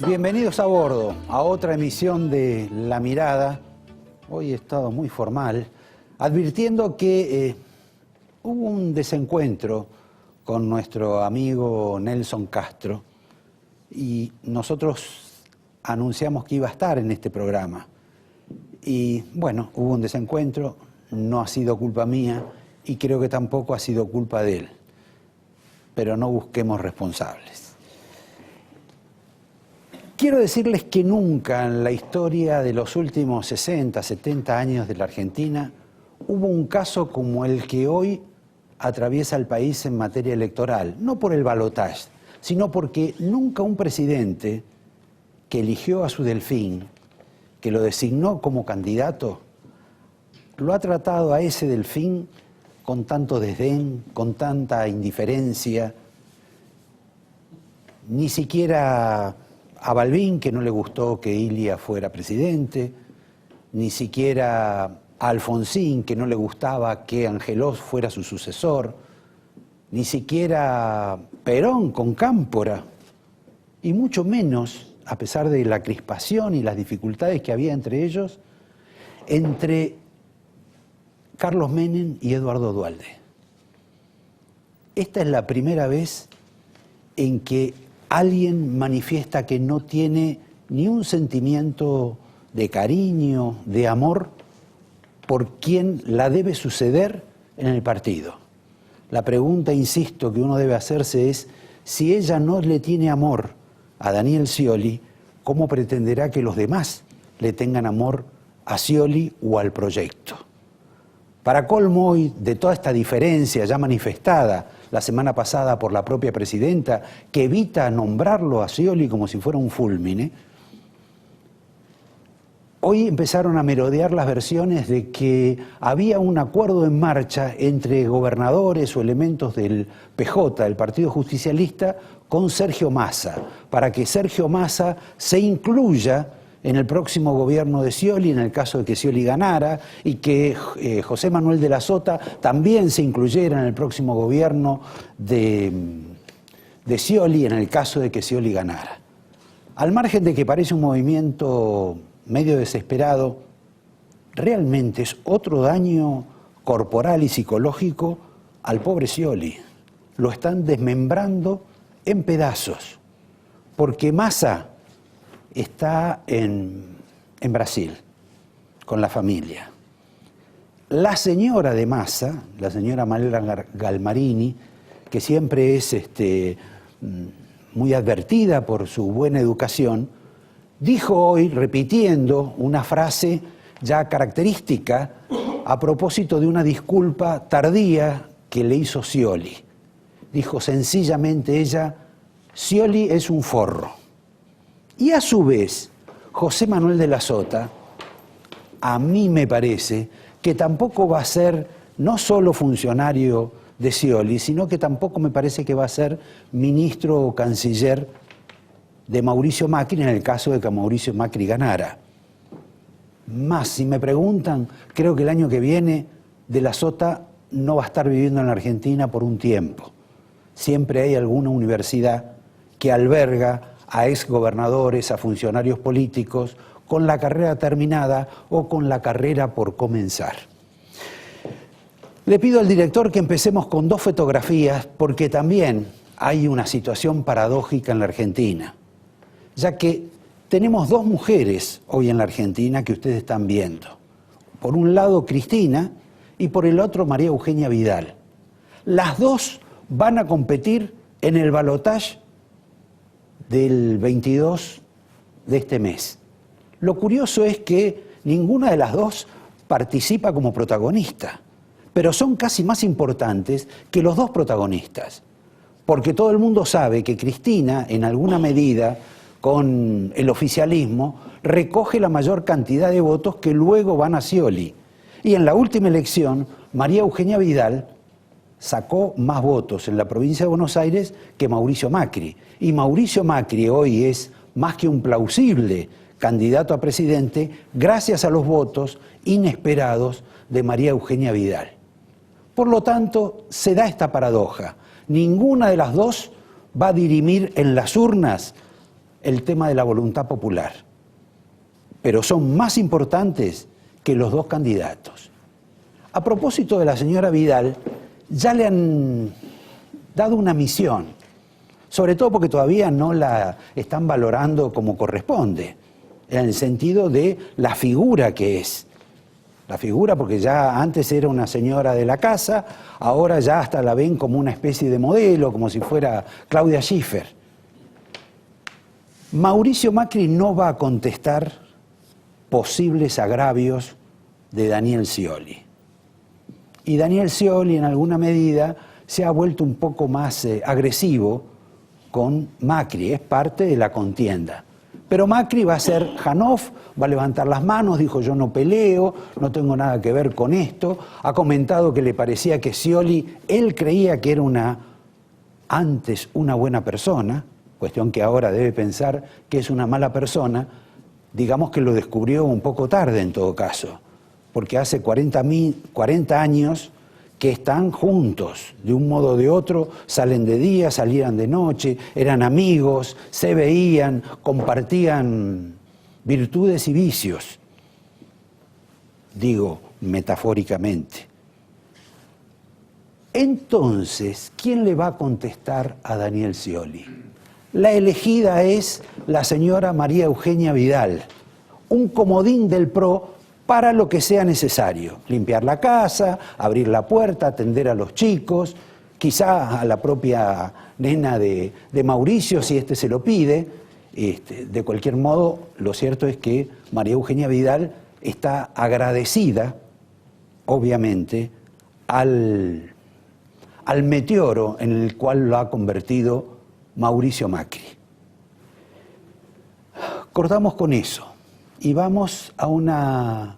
Bienvenidos a bordo, a otra emisión de La Mirada. Hoy he estado muy formal, advirtiendo que hubo un desencuentro con nuestro amigo Nelson Castro y nosotros anunciamos que iba a estar en este programa. Y bueno, hubo un desencuentro, no ha sido culpa mía y creo que tampoco ha sido culpa de él. Pero no busquemos responsables. Quiero decirles que nunca en la historia de los últimos 60, 70 años de la Argentina hubo un caso como el que hoy atraviesa el país en materia electoral, no por el balotaje, sino porque nunca un presidente que eligió a su delfín, que lo designó como candidato, lo ha tratado a ese delfín con tanto desdén, con tanta indiferencia, ni siquiera a Balbín, que no le gustó que Ilia fuera presidente, ni siquiera a Alfonsín, que no le gustaba que Angelós fuera su sucesor, ni siquiera a Perón con Cámpora, y mucho menos, a pesar de la crispación y las dificultades que había entre ellos, entre Carlos Menem y Eduardo Duhalde. Esta es la primera vez en que alguien manifiesta que no tiene ni un sentimiento de cariño, de amor, por quien la debe suceder en el partido. La pregunta, insisto, que uno debe hacerse es, si ella no le tiene amor a Daniel Scioli, ¿cómo pretenderá que los demás le tengan amor a Scioli o al proyecto? Para colmo hoy de toda esta diferencia ya manifestada la semana pasada por la propia presidenta, que evita nombrarlo a Scioli como si fuera un fulmine, hoy empezaron a merodear las versiones de que había un acuerdo en marcha entre gobernadores o elementos del PJ, del Partido Justicialista, con Sergio Massa, para que Sergio Massa se incluya en el próximo gobierno de Scioli, en el caso de que Scioli ganara, y que José Manuel de la Sota también se incluyera en el próximo gobierno de Scioli, en el caso de que Scioli ganara. Al margen de que parece un movimiento medio desesperado, realmente es otro daño corporal y psicológico al pobre Scioli. Lo están desmembrando en pedazos, porque Massa está en Brasil, con la familia. La señora de Massa, la señora Malena Galmarini, que siempre es muy advertida por su buena educación, dijo hoy, repitiendo una frase ya característica, a propósito de una disculpa tardía que le hizo Scioli. Dijo sencillamente ella, Scioli es un forro. Y a su vez, José Manuel de la Sota, a mí me parece que tampoco va a ser no solo funcionario de Scioli, sino que tampoco me parece que va a ser ministro o canciller de Mauricio Macri en el caso de que Mauricio Macri ganara. Más, si me preguntan, creo que el año que viene de la Sota no va a estar viviendo en la Argentina por un tiempo. Siempre hay alguna universidad que alberga a exgobernadores, a funcionarios políticos, con la carrera terminada o con la carrera por comenzar. Le pido al director que empecemos con dos fotografías, porque también hay una situación paradójica en la Argentina, ya que tenemos dos mujeres hoy en la Argentina que ustedes están viendo. Por un lado Cristina y por el otro María Eugenia Vidal. Las dos van a competir en el balotaje del 22 de este mes. Lo curioso es que ninguna de las dos participa como protagonista, pero son casi más importantes que los dos protagonistas, porque todo el mundo sabe que Cristina, en alguna medida, con el oficialismo, recoge la mayor cantidad de votos que luego van a Scioli. Y en la última elección, María Eugenia Vidal sacó más votos en la provincia de Buenos Aires que Mauricio Macri. Y Mauricio Macri hoy es más que un plausible candidato a presidente gracias a los votos inesperados de María Eugenia Vidal. Por lo tanto, se da esta paradoja. Ninguna de las dos va a dirimir en las urnas el tema de la voluntad popular, pero son más importantes que los dos candidatos. A propósito de la señora Vidal, ya le han dado una misión, sobre todo porque todavía no la están valorando como corresponde, en el sentido de la figura que es. La figura, porque ya antes era una señora de la casa, ahora ya hasta la ven como una especie de modelo, como si fuera Claudia Schiffer. Mauricio Macri no va a contestar posibles agravios de Daniel Scioli. Y Daniel Scioli, en alguna medida, se ha vuelto un poco más agresivo con Macri, es parte de la contienda. Pero Macri va a ser Janov, va a levantar las manos, dijo yo no peleo, no tengo nada que ver con esto. Ha comentado que le parecía que Scioli, él creía que era antes una buena persona, cuestión que ahora debe pensar que es una mala persona. Digamos que lo descubrió un poco tarde en todo caso, porque hace 40 años que están juntos, de un modo o de otro, salen de día, salían de noche, eran amigos, se veían, compartían virtudes y vicios, digo metafóricamente. Entonces, ¿quién le va a contestar a Daniel Scioli? La elegida es la señora María Eugenia Vidal, un comodín del PRO para lo que sea necesario, limpiar la casa, abrir la puerta, atender a los chicos, quizá a la propia nena de Mauricio si éste se lo pide. De cualquier modo, lo cierto es que María Eugenia Vidal está agradecida, obviamente, al meteoro en el cual lo ha convertido Mauricio Macri. Cortamos con eso y vamos a una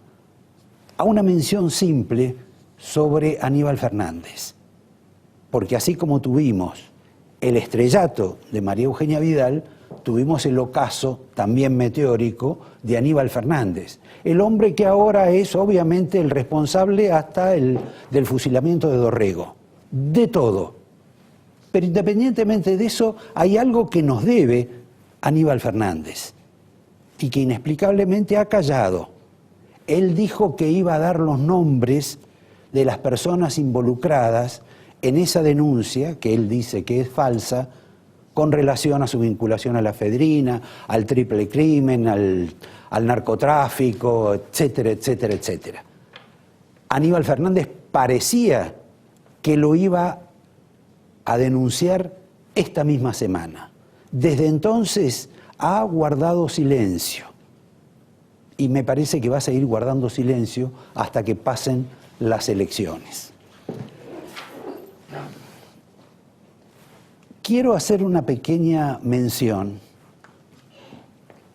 mención simple sobre Aníbal Fernández. Porque así como tuvimos el estrellato de María Eugenia Vidal, tuvimos el ocaso, también meteórico, de Aníbal Fernández. El hombre que ahora es obviamente el responsable hasta del fusilamiento de Dorrego. De todo. Pero independientemente de eso, hay algo que nos debe Aníbal Fernández y que inexplicablemente ha callado. Él dijo que iba a dar los nombres de las personas involucradas en esa denuncia, que él dice que es falsa, con relación a su vinculación a la efedrina, al triple crimen, al narcotráfico, etcétera, etcétera, etcétera. Aníbal Fernández parecía que lo iba a denunciar esta misma semana. Desde entonces ha guardado silencio y me parece que va a seguir guardando silencio hasta que pasen las elecciones. Quiero hacer una pequeña mención,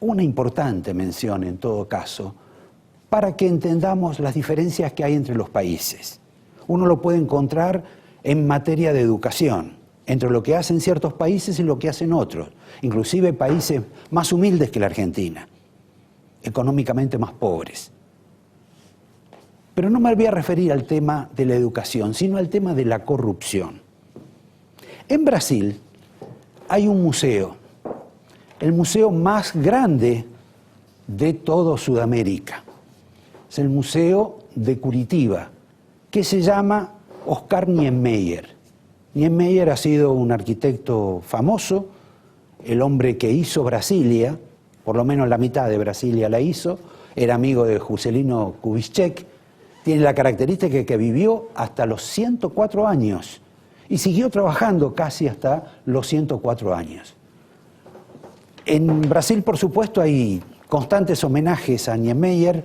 una importante mención en todo caso, para que entendamos las diferencias que hay entre los países. Uno lo puede encontrar en materia de educación, entre lo que hacen ciertos países y lo que hacen otros, inclusive países más humildes que la Argentina, económicamente más pobres. Pero no me voy a referir al tema de la educación, sino al tema de la corrupción. En Brasil hay un museo, el museo más grande de toda Sudamérica. Es el Museo de Curitiba, que se llama Oscar Niemeyer. Niemeyer ha sido un arquitecto famoso, el hombre que hizo Brasilia, por lo menos la mitad de Brasilia la hizo, era amigo de Juscelino Kubitschek, tiene la característica de que vivió hasta los 104 años y siguió trabajando casi hasta los 104 años. En Brasil, por supuesto, hay constantes homenajes a Niemeyer,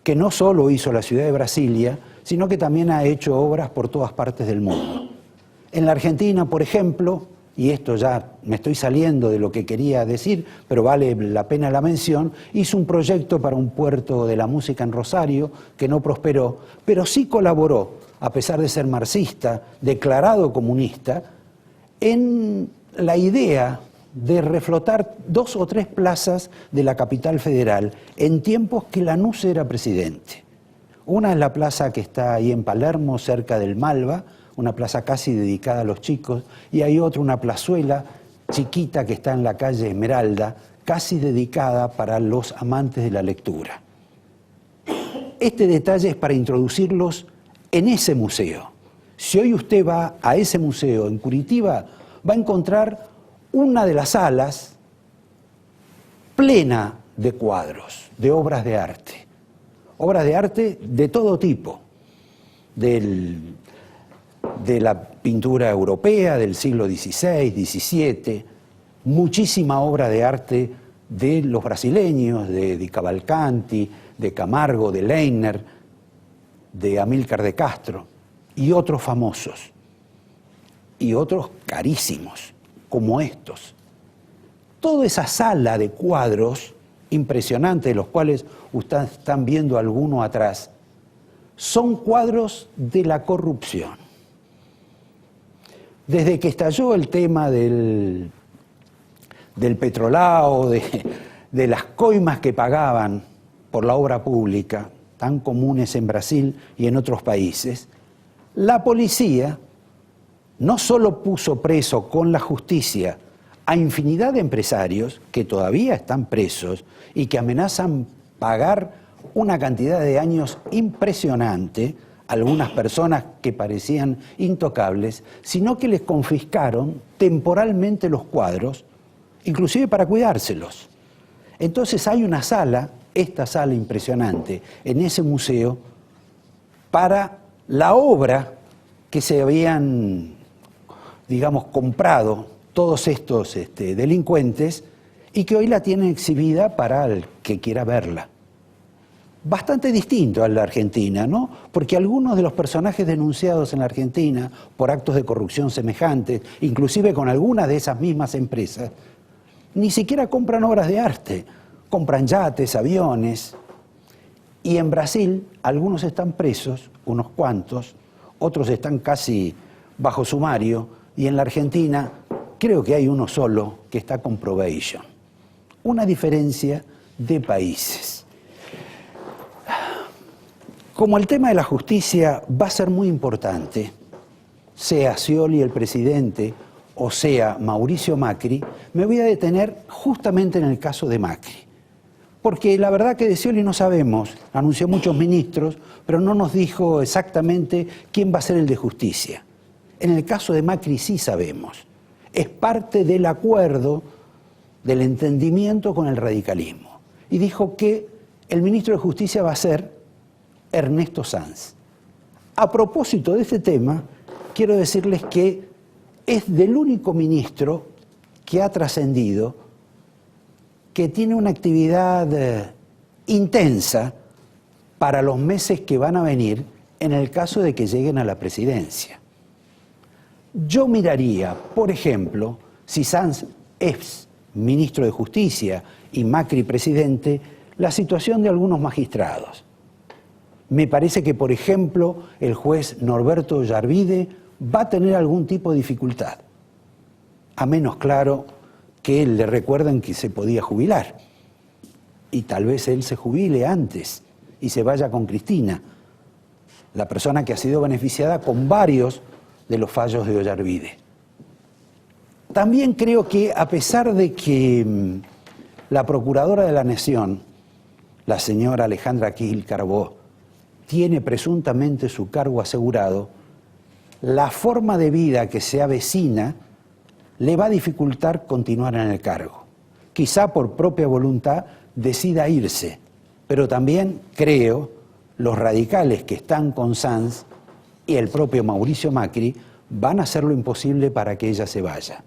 que no solo hizo la ciudad de Brasilia, sino que también ha hecho obras por todas partes del mundo. En la Argentina, por ejemplo, y esto ya me estoy saliendo de lo que quería decir, pero vale la pena la mención, hizo un proyecto para un puerto de la música en Rosario, que no prosperó, pero sí colaboró, a pesar de ser marxista, declarado comunista, en la idea de reflotar 2 o 3 plazas de la capital federal en tiempos que Lanús era presidente. Una es la plaza que está ahí en Palermo, cerca del Malva, una plaza casi dedicada a los chicos, y hay otra, una plazuela chiquita que está en la calle Esmeralda, casi dedicada para los amantes de la lectura. Este detalle es para introducirlos en ese museo. Si hoy usted va a ese museo en Curitiba, va a encontrar una de las salas plena de cuadros, de obras de arte. Obras de arte de todo tipo, de la pintura europea del siglo XVI, XVII, muchísima obra de arte de los brasileños, de Di Cavalcanti, de Camargo, de Leiner, de Amílcar de Castro, y otros famosos, y otros carísimos, como estos. Toda esa sala de cuadros impresionantes, de los cuales ustedes están viendo alguno atrás, son cuadros de la corrupción. Desde que estalló el tema del petrolao, de las coimas que pagaban por la obra pública, tan comunes en Brasil y en otros países, la policía no solo puso preso con la justicia a infinidad de empresarios que todavía están presos y que amenazan pagar una cantidad de años impresionante a algunas personas que parecían intocables, sino que les confiscaron temporalmente los cuadros, inclusive para cuidárselos. Entonces hay una sala, esta sala impresionante, en ese museo, para la obra que se habían, digamos, comprado todos estos delincuentes y que hoy la tienen exhibida para el que quiera verla. Bastante distinto a la Argentina, ¿no? Porque algunos de los personajes denunciados en la Argentina por actos de corrupción semejantes, inclusive con algunas de esas mismas empresas, ni siquiera compran obras de arte, compran yates, aviones. Y en Brasil algunos están presos, unos cuantos, otros están casi bajo sumario, y en la Argentina creo que hay uno solo que está con probation. Una diferencia de países. Como el tema de la justicia va a ser muy importante, sea Scioli el presidente o sea Mauricio Macri, me voy a detener justamente en el caso de Macri. Porque la verdad que de Scioli no sabemos, anunció muchos ministros, pero no nos dijo exactamente quién va a ser el de justicia. En el caso de Macri sí sabemos. Es parte del acuerdo, del entendimiento con el radicalismo. Y dijo que el ministro de Justicia va a ser Ernesto Sanz. A propósito de este tema, quiero decirles que es del único ministro que ha trascendido, que tiene una actividad intensa para los meses que van a venir en el caso de que lleguen a la presidencia. Yo miraría, por ejemplo, si Sanz es ministro de Justicia y Macri presidente, la situación de algunos magistrados. Me parece que, por ejemplo, el juez Norberto Yarvide va a tener algún tipo de dificultad. A menos, claro, que le recuerden que se podía jubilar. Y tal vez él se jubile antes y se vaya con Cristina, la persona que ha sido beneficiada con varios de los fallos de Ollarvide. También creo que, a pesar de que la Procuradora de la Nación, la señora Alejandra Gil Carbó, tiene presuntamente su cargo asegurado, la forma de vida que se avecina le va a dificultar continuar en el cargo. Quizá por propia voluntad decida irse, pero también creo los radicales que están con Sanz y el propio Mauricio Macri van a hacer lo imposible para que ella se vaya.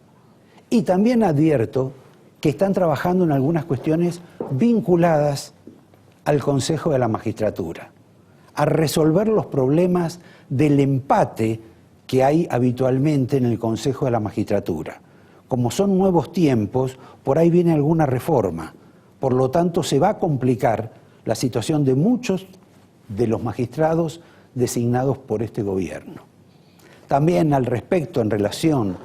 Y también advierto que están trabajando en algunas cuestiones vinculadas al Consejo de la Magistratura, a resolver los problemas del empate que hay habitualmente en el Consejo de la Magistratura. Como son nuevos tiempos, por ahí viene alguna reforma. Por lo tanto, se va a complicar la situación de muchos de los magistrados designados por este gobierno. También al respecto, en relación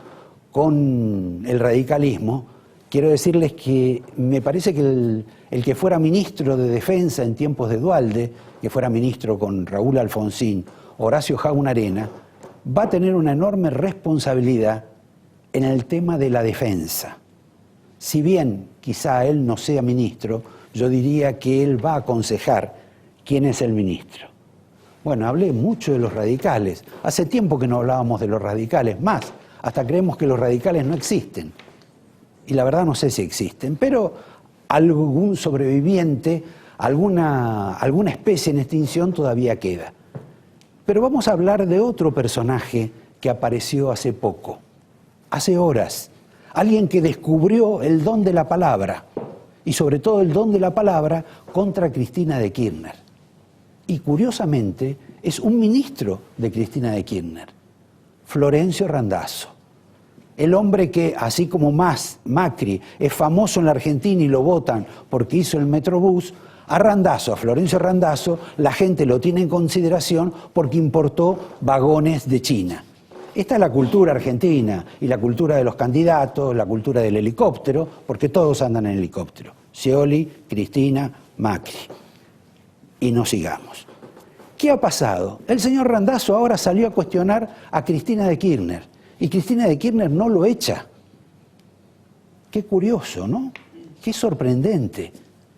con el radicalismo, quiero decirles que me parece que el que fuera ministro de Defensa en tiempos de Duhalde, que fuera ministro con Raúl Alfonsín, Horacio Jaun Arena, va a tener una enorme responsabilidad en el tema de la defensa. si bien quizá él no sea ministro, yo diría que él va a aconsejar quién es el ministro. Bueno, hablé mucho de los radicales. Hace tiempo que no hablábamos de los radicales, más, hasta creemos que los radicales no existen. Y la verdad no sé si existen, pero algún sobreviviente, alguna especie en extinción todavía queda. Pero vamos a hablar de otro personaje que apareció hace poco, hace horas. Alguien que descubrió el don de la palabra, y sobre todo el don de la palabra contra Cristina de Kirchner. Y curiosamente es un ministro de Cristina de Kirchner, Florencio Randazzo. El hombre que, así como Macri es famoso en la Argentina y lo votan porque hizo el Metrobús, a Randazzo, a Florencio Randazzo, la gente lo tiene en consideración porque importó vagones de China. Esta es la cultura argentina y la cultura de los candidatos, la cultura del helicóptero, porque todos andan en helicóptero. Scioli, Cristina, Macri. Y no sigamos. ¿Qué ha pasado? El señor Randazzo ahora salió a cuestionar a Cristina de Kirchner. Y Cristina de Kirchner no lo echa. Qué curioso, ¿no? Qué sorprendente.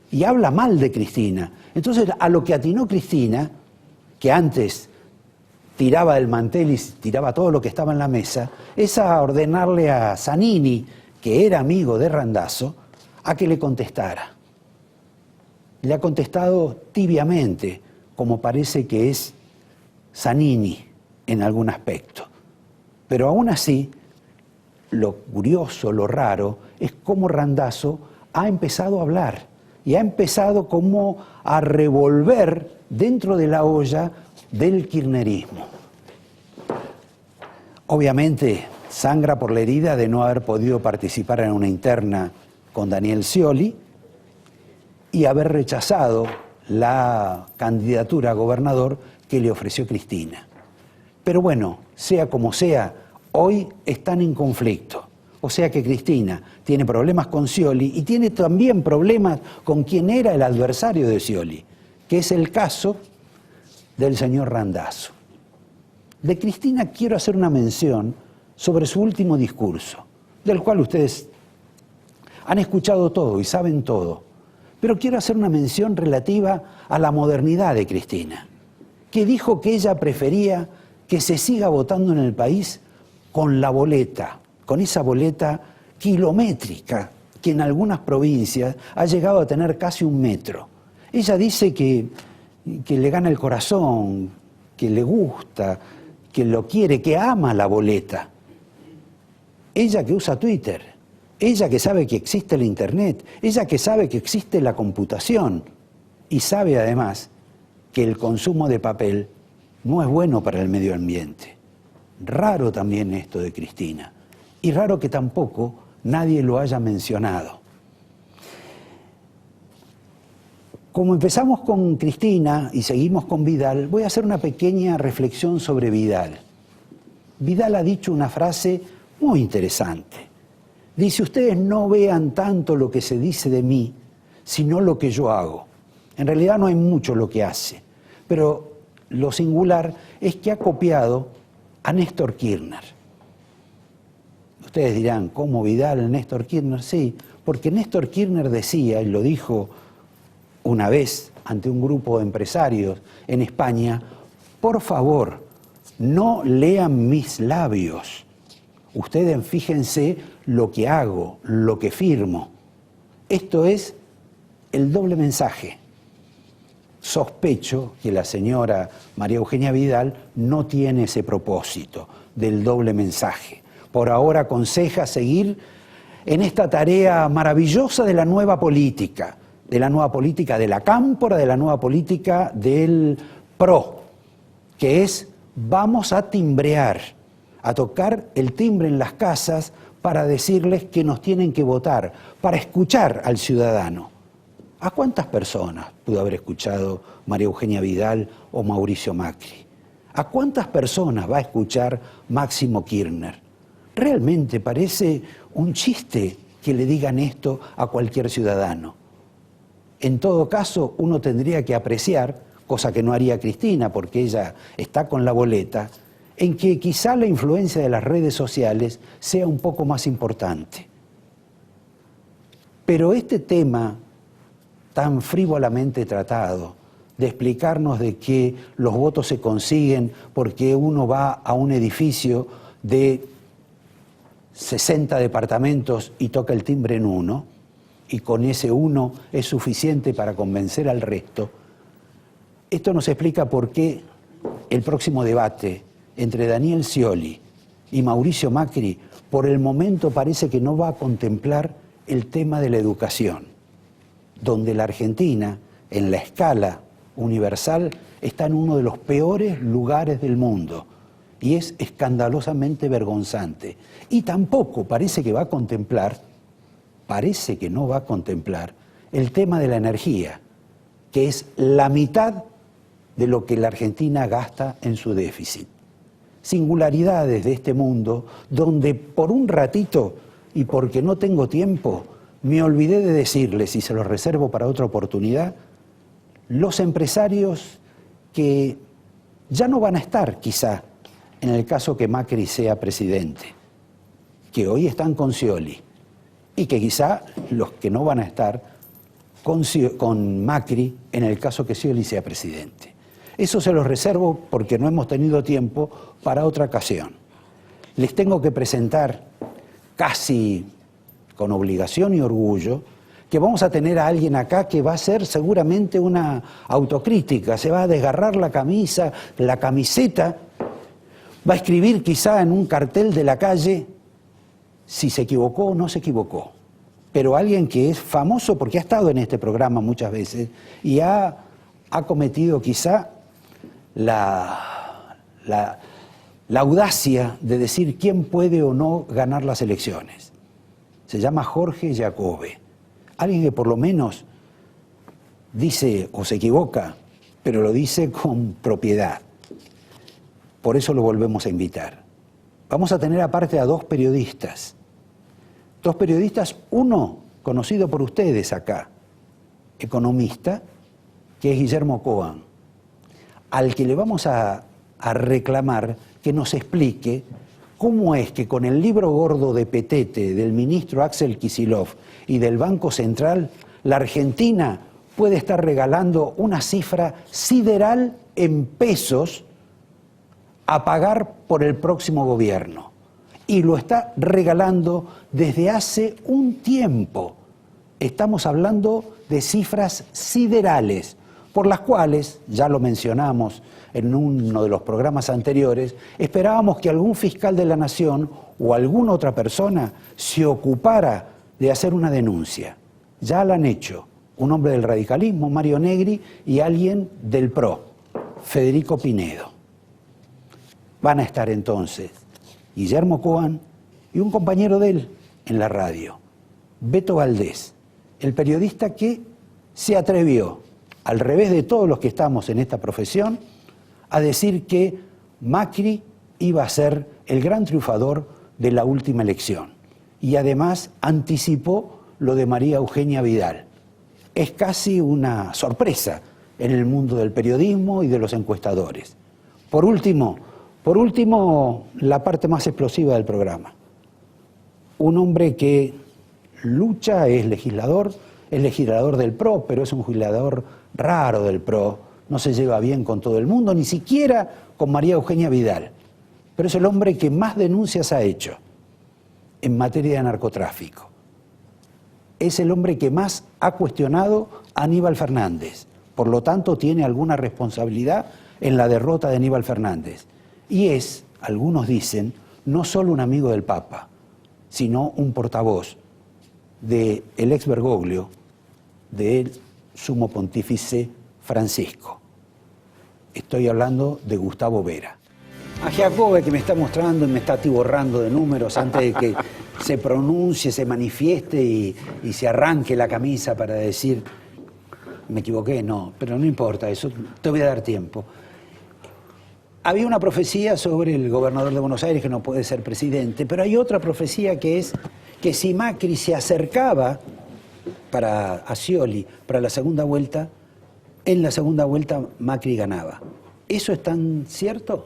Y habla mal de Cristina. Entonces, a lo que atinó Cristina, que antes tiraba del mantel y tiraba todo lo que estaba en la mesa, es a ordenarle a Zanini, que era amigo de Randazzo, a que le contestara. Le ha contestado tibiamente, como parece que es Zanini en algún aspecto. Pero aún así, lo curioso, lo raro, es cómo Randazzo ha empezado a hablar y ha empezado como a revolver dentro de la olla del kirchnerismo. Obviamente sangra por la herida de no haber podido participar en una interna con Daniel Scioli y haber rechazado la candidatura a gobernador que le ofreció Cristina. Pero bueno, sea como sea, hoy están en conflicto. O sea que Cristina tiene problemas con Scioli y tiene también problemas con quien era el adversario de Scioli, que es el caso del señor Randazzo. De Cristina quiero hacer una mención sobre su último discurso, del cual ustedes han escuchado todo y saben todo, pero quiero hacer una mención relativa a la modernidad de Cristina, que dijo que ella prefería que se siga votando en el país con la boleta, con esa boleta kilométrica que en algunas provincias ha llegado a tener casi 1 metro. Ella dice que le gana el corazón, que le gusta, que lo quiere, que ama la boleta. Ella que usa Twitter, ella que sabe que existe el Internet, ella que sabe que existe la computación y sabe además que el consumo de papel no es bueno para el medio ambiente. Raro también esto de Cristina. Y raro que tampoco nadie lo haya mencionado. Como empezamos con Cristina y seguimos con Vidal, voy a hacer una pequeña reflexión sobre Vidal. Vidal ha dicho una frase muy interesante. Dice, ustedes no vean tanto lo que se dice de mí, sino lo que yo hago. En realidad no hay mucho lo que hace, pero lo singular es que ha copiado a Néstor Kirchner. Ustedes dirán, ¿cómo Vidal, Néstor Kirchner? Sí, porque Néstor Kirchner decía, y lo dijo una vez ante un grupo de empresarios en España, por favor, no lean mis labios. Ustedes fíjense lo que hago, lo que firmo. Esto es el doble mensaje. Sospecho que la señora María Eugenia Vidal no tiene ese propósito del doble mensaje. Por ahora aconseja seguir en esta tarea maravillosa de la nueva política de la cámpora, de la nueva política del PRO, que es vamos a timbrear, a tocar el timbre en las casas para decirles que nos tienen que votar, para escuchar al ciudadano. ¿A cuántas personas pudo haber escuchado María Eugenia Vidal o Mauricio Macri? ¿A cuántas personas va a escuchar Máximo Kirchner? Realmente parece un chiste que le digan esto a cualquier ciudadano. En todo caso, uno tendría que apreciar, cosa que no haría Cristina porque ella está con la boleta, en que quizá la influencia de las redes sociales sea un poco más importante. Pero este tema tan frívolamente tratado, de explicarnos de que los votos se consiguen porque uno va a un edificio de 60 departamentos y toca el timbre en uno, y con ese uno es suficiente para convencer al resto, esto nos explica por qué el próximo debate entre Daniel Scioli y Mauricio Macri por el momento parece que no va a contemplar el tema de la educación, donde la Argentina, en la escala universal, está en uno de los peores lugares del mundo y es escandalosamente vergonzante. Y tampoco parece que va a contemplar, parece que no va a contemplar el tema de la energía, que es la mitad de lo que la Argentina gasta en su déficit. Singularidades de este mundo donde por un ratito, y porque no tengo tiempo, me olvidé de decirles, y se los reservo para otra oportunidad, los empresarios que ya no van a estar quizá en el caso que Macri sea presidente, que hoy están con Scioli, y que quizá los que no van a estar con Macri en el caso que Scioli sea presidente. Eso se los reservo porque no hemos tenido tiempo para otra ocasión. Les tengo que presentar, casi con obligación y orgullo, que vamos a tener a alguien acá que va a hacer seguramente una autocrítica, se va a desgarrar la camisa, la camiseta, va a escribir quizá en un cartel de la calle si se equivocó o no se equivocó. Pero alguien que es famoso porque ha estado en este programa muchas veces y ha cometido quizá la audacia de decir quién puede o no ganar las elecciones. Se llama Jorge Jacobe. Alguien que por lo menos dice o se equivoca, pero lo dice con propiedad. Por eso lo volvemos a invitar. Vamos a tener aparte a dos periodistas. Dos periodistas, uno conocido por ustedes acá, economista, que es Guillermo Cohen, al que le vamos a reclamar que nos explique cómo es que con el libro gordo de Petete, del ministro Axel Kicillof y del Banco Central, la Argentina puede estar regalando una cifra sideral en pesos a pagar por el próximo gobierno. Y lo está regalando desde hace un tiempo. Estamos hablando de cifras siderales, por las cuales, ya lo mencionamos en uno de los programas anteriores, esperábamos que algún fiscal de la Nación o alguna otra persona se ocupara de hacer una denuncia. Ya la han hecho un hombre del radicalismo, Mario Negri, y alguien del PRO, Federico Pinedo. Van a estar entonces Guillermo Cohen y un compañero de él en la radio, Beto Valdés, el periodista que se atrevió, al revés de todos los que estamos en esta profesión, a decir que Macri iba a ser el gran triunfador de la última elección. Y además anticipó lo de María Eugenia Vidal. Es casi una sorpresa en el mundo del periodismo y de los encuestadores. Por último, la parte más explosiva del programa. Un hombre que lucha, es legislador del PRO, pero es un legislador raro del PRO, no se lleva bien con todo el mundo, ni siquiera con María Eugenia Vidal, pero es el hombre que más denuncias ha hecho en materia de narcotráfico. Es el hombre que más ha cuestionado a Aníbal Fernández, por lo tanto tiene alguna responsabilidad en la derrota de Aníbal Fernández. Y es, algunos dicen, no solo un amigo del Papa, sino un portavoz del ex Bergoglio, del sumo pontífice Francisco. Estoy hablando de Gustavo Vera. A Jacobe, que me está mostrando y me está atiborrando de números antes de que se pronuncie, se manifieste y se arranque la camisa para decir, me equivoqué, no, pero no importa, eso te voy a dar tiempo. Había una profecía sobre el gobernador de Buenos Aires que no puede ser presidente, pero hay otra profecía que es que si Macri se acercaba a Scioli para la segunda vuelta, en la segunda vuelta Macri ganaba. ¿Eso es tan cierto?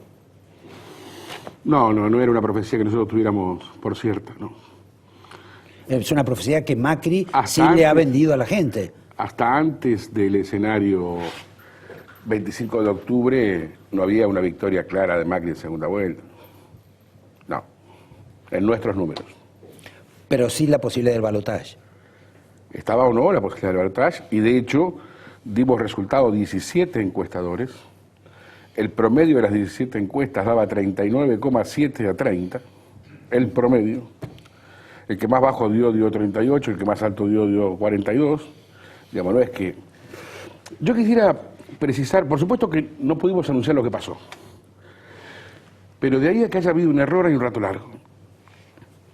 No era una profecía que nosotros tuviéramos por cierta, ¿no? Es una profecía que Macri Hasta sí antes, le ha vendido a la gente. Hasta antes del escenario 25 de octubre no había una victoria clara de Macri en segunda vuelta. No, en nuestros números. Pero sí la posibilidad del balotaje. Estaba o no la posibilidad del balotaje, y de hecho dimos resultado 17 encuestadores. El promedio de las 17 encuestas daba 39,7 a 30, el promedio. El que más bajo dio 38, el que más alto dio 42. Digamos, no es que... Yo quisiera precisar, por supuesto que no pudimos anunciar lo que pasó, pero de ahí a que haya habido un error hay un rato largo.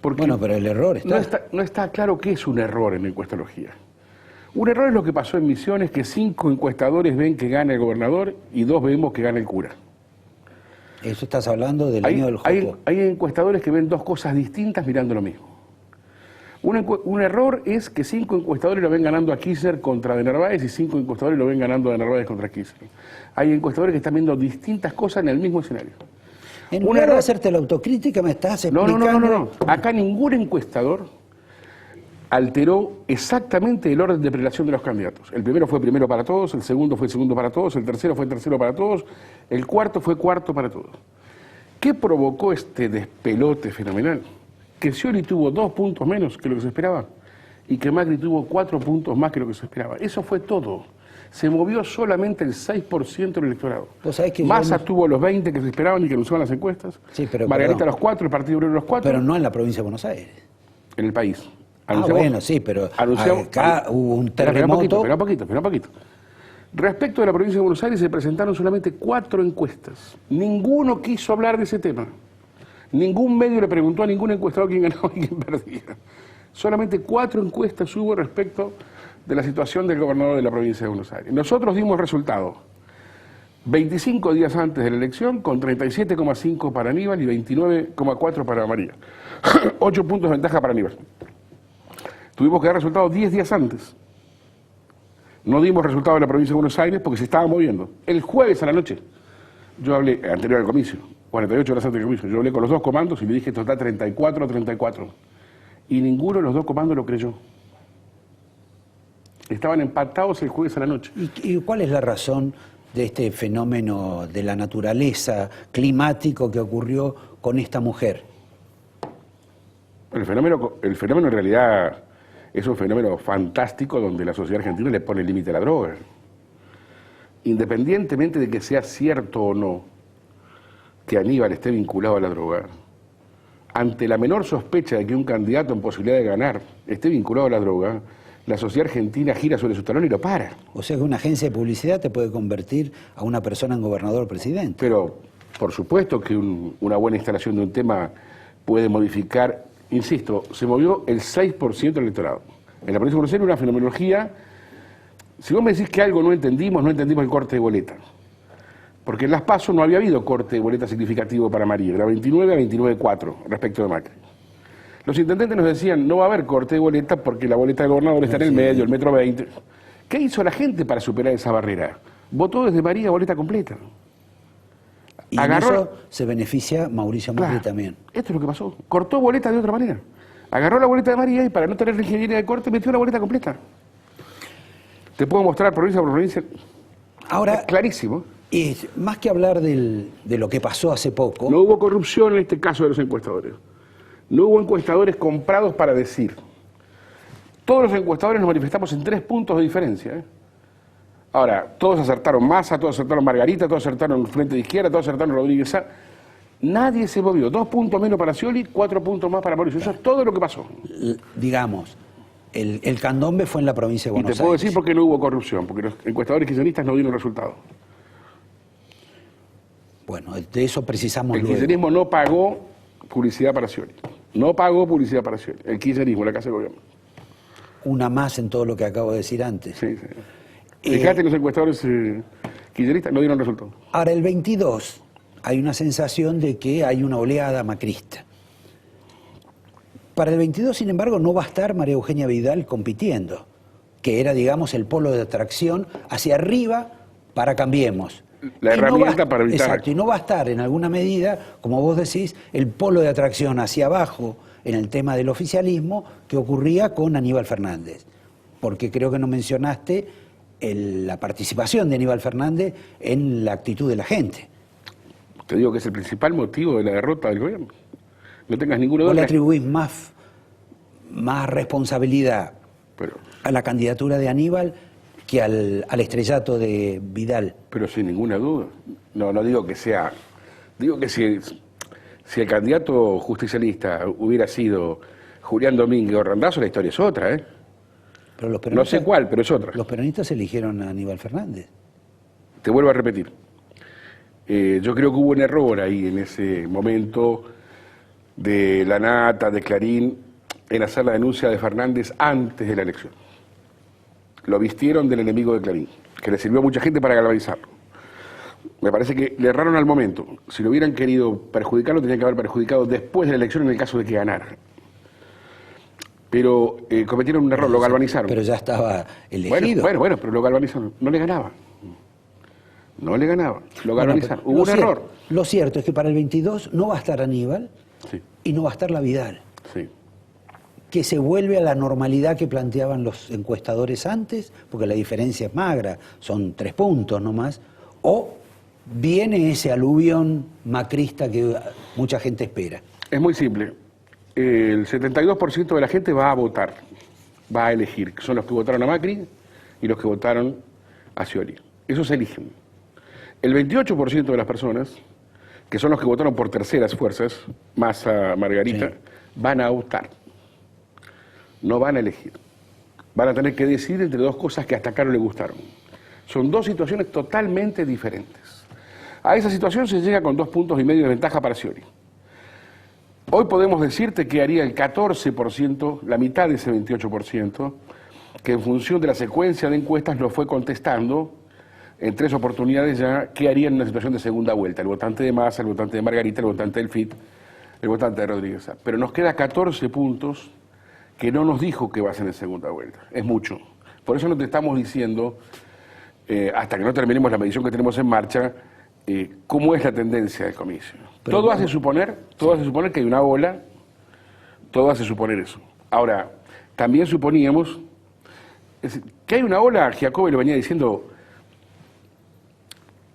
Porque bueno, pero el error está. No está claro qué es un error en la encuestología. Un error es lo que pasó en Misiones, que 5 encuestadores ven que gana el gobernador y 2 vemos que gana el cura. Eso estás hablando del año del Jopo. Hay encuestadores que ven 2 cosas distintas mirando lo mismo. Un error es que 5 encuestadores lo ven ganando a Kirchner contra de Narváez y 5 encuestadores lo ven ganando a de Narváez contra Kirchner. Hay encuestadores que están viendo distintas cosas en el mismo escenario. En lugar de hacerte la autocrítica, me estás explicando... No. Acá ningún encuestador alteró exactamente el orden de prelación de los candidatos. El primero fue primero para todos, el segundo fue segundo para todos, el tercero fue tercero para todos, el cuarto fue cuarto para todos. ¿Qué provocó este despelote fenomenal? Que Scioli tuvo 2 puntos menos que lo que se esperaba y que Macri tuvo 4 puntos más que lo que se esperaba. Eso fue todo. Se movió solamente el 6% del electorado. Massa tuvo los 20 que se esperaban y que anunciaban las encuestas. Sí, pero, Margarita los 4, el Partido Obrero los 4. Pero no en la provincia de Buenos Aires. En el país. Bueno, sí, pero acá hubo un terremoto... Espera un poquito. Respecto de la provincia de Buenos Aires se presentaron solamente 4 encuestas. Ninguno quiso hablar de ese tema. Ningún medio le preguntó a ningún encuestador quién ganaba y quién perdía. Solamente 4 encuestas hubo respecto de la situación del gobernador de la provincia de Buenos Aires. Nosotros dimos resultado 25 días antes de la elección con 37,5 para Aníbal y 29,4 para María. 8 puntos de ventaja para Aníbal. Tuvimos que dar resultados 10 días antes. No dimos resultado en la provincia de Buenos Aires porque se estaba moviendo. El jueves a la noche, yo hablé, anterior al comicio, 48 horas antes del comicio, yo hablé con los 2 comandos y le dije esto está 34 a 34. Y ninguno de los 2 comandos lo creyó. Estaban empatados el jueves a la noche. ¿Y cuál es la razón de este fenómeno de la naturaleza climático que ocurrió con esta mujer? El fenómeno en realidad es un fenómeno fantástico donde la sociedad argentina le pone el límite a la droga. Independientemente de que sea cierto o no que Aníbal esté vinculado a la droga, ante la menor sospecha de que un candidato en posibilidad de ganar esté vinculado a la droga, la sociedad argentina gira sobre su talón y lo para. O sea que una agencia de publicidad te puede convertir a una persona en gobernador o presidente. Pero, por supuesto que una buena instalación de un tema puede modificar, insisto, se movió el 6% del electorado. En la provincia de Buenos Aires una fenomenología, si vos me decís que algo no entendimos el corte de boleta. Porque en las PASO no había habido corte de boleta significativo para María, era 29 a 29,4 respecto de Macri. Los intendentes nos decían, no va a haber corte de boleta porque la boleta del gobernador está en el medio, el metro 20. ¿Qué hizo la gente para superar esa barrera? Votó desde María boleta completa. Y en eso se beneficia Mauricio Macri también. Esto es lo que pasó. Cortó boleta de otra manera. Agarró la boleta de María y para no tener la ingeniería de corte metió la boleta completa. Te puedo mostrar provincia por provincia. Ahora, es clarísimo. Y más que hablar de lo que pasó hace poco... No hubo corrupción en este caso de los encuestadores. No hubo encuestadores comprados para decir. Todos los encuestadores nos manifestamos en 3 puntos de diferencia. Ahora, todos acertaron Massa, todos acertaron Margarita, todos acertaron Frente de Izquierda, todos acertaron Rodríguez Sá. Nadie se movió. 2 puntos menos para Scioli, 4 puntos más para Mauricio. Eso es todo lo que pasó. Digamos, el candombe fue en la provincia de Buenos Aires. Y te puedo decir por qué no hubo corrupción, porque los encuestadores kirchneristas no dieron resultado. Bueno, de eso precisamos luego. El kirchnerismo no pagó publicidad para Scioli. No pagó publicidad para Scioli. El kirchnerismo, la Casa de Gobierno. Una más en todo lo que acabo de decir antes. Sí. Fíjate, los encuestadores kirchneristas no dieron resultado. Ahora, el 22, hay una sensación de que hay una oleada macrista. Para el 22, sin embargo, no va a estar María Eugenia Vidal compitiendo, que era, digamos, el polo de atracción hacia arriba para Cambiemos. La herramienta para evitar... Exacto, y no va a estar en alguna medida, como vos decís, el polo de atracción hacia abajo en el tema del oficialismo que ocurría con Aníbal Fernández, porque creo que no mencionaste la participación de Aníbal Fernández en la actitud de la gente. Te digo que es el principal motivo de la derrota del gobierno. No tengas ninguna duda. ¿Vos le atribuís más responsabilidad Pero, a la candidatura de Aníbal que al estrellato de Vidal? pero sin ninguna duda. No digo que sea... Digo que si el candidato justicialista hubiera sido Julián Domínguez o Randazzo, la historia es otra, ¿eh? Pero los No sé cuál, pero es otra. Los peronistas eligieron a Aníbal Fernández. Te vuelvo a repetir. Yo creo que hubo un error ahí en ese momento de La Nata, de Clarín, en hacer la denuncia de Fernández antes de la elección. Lo vistieron del enemigo de Clarín, que le sirvió a mucha gente para galvanizarlo. Me parece que le erraron al momento. Si lo hubieran querido perjudicarlo, tenían que haber perjudicado después de la elección en el caso de que ganara. Pero cometieron un error, lo galvanizaron. Pero ya estaba elegido. Bueno, pero lo galvanizaron. No le ganaba. Lo galvanizaron. Hubo un error. Lo cierto es que para el 22 no va a estar Aníbal y no va a estar la Vidal. Sí. Que se vuelve a la normalidad que planteaban los encuestadores antes, porque la diferencia es magra, son 3 puntos nomás, o viene ese aluvión macrista que mucha gente espera. Es muy simple. El 72% de la gente va a votar, va a elegir, que son los que votaron a Macri y los que votaron a Scioli. Esos eligen. El 28% de las personas, que son los que votaron por terceras fuerzas, más a Margarita, van a votar. No van a elegir. Van a tener que decidir entre 2 cosas que hasta acá no le gustaron. Son 2 situaciones totalmente diferentes. A esa situación se llega con 2,5 puntos de ventaja para Scioli. Hoy podemos decirte que haría el 14%, la mitad de ese 28%, que en función de la secuencia de encuestas lo fue contestando en 3 oportunidades ya, qué haría en una situación de segunda vuelta. El votante de Massa, el votante de Margarita, el votante del FIT, el votante de Rodríguez. Pero nos queda 14 puntos que no nos dijo que va a ser en segunda vuelta. Es mucho. Por eso no te estamos diciendo, hasta que no terminemos la medición que tenemos en marcha, cómo es la tendencia del comicio. Pero todo hace suponer que hay una ola, todo hace suponer eso. Ahora, también suponíamos que hay una ola. Giacobbe lo venía diciendo.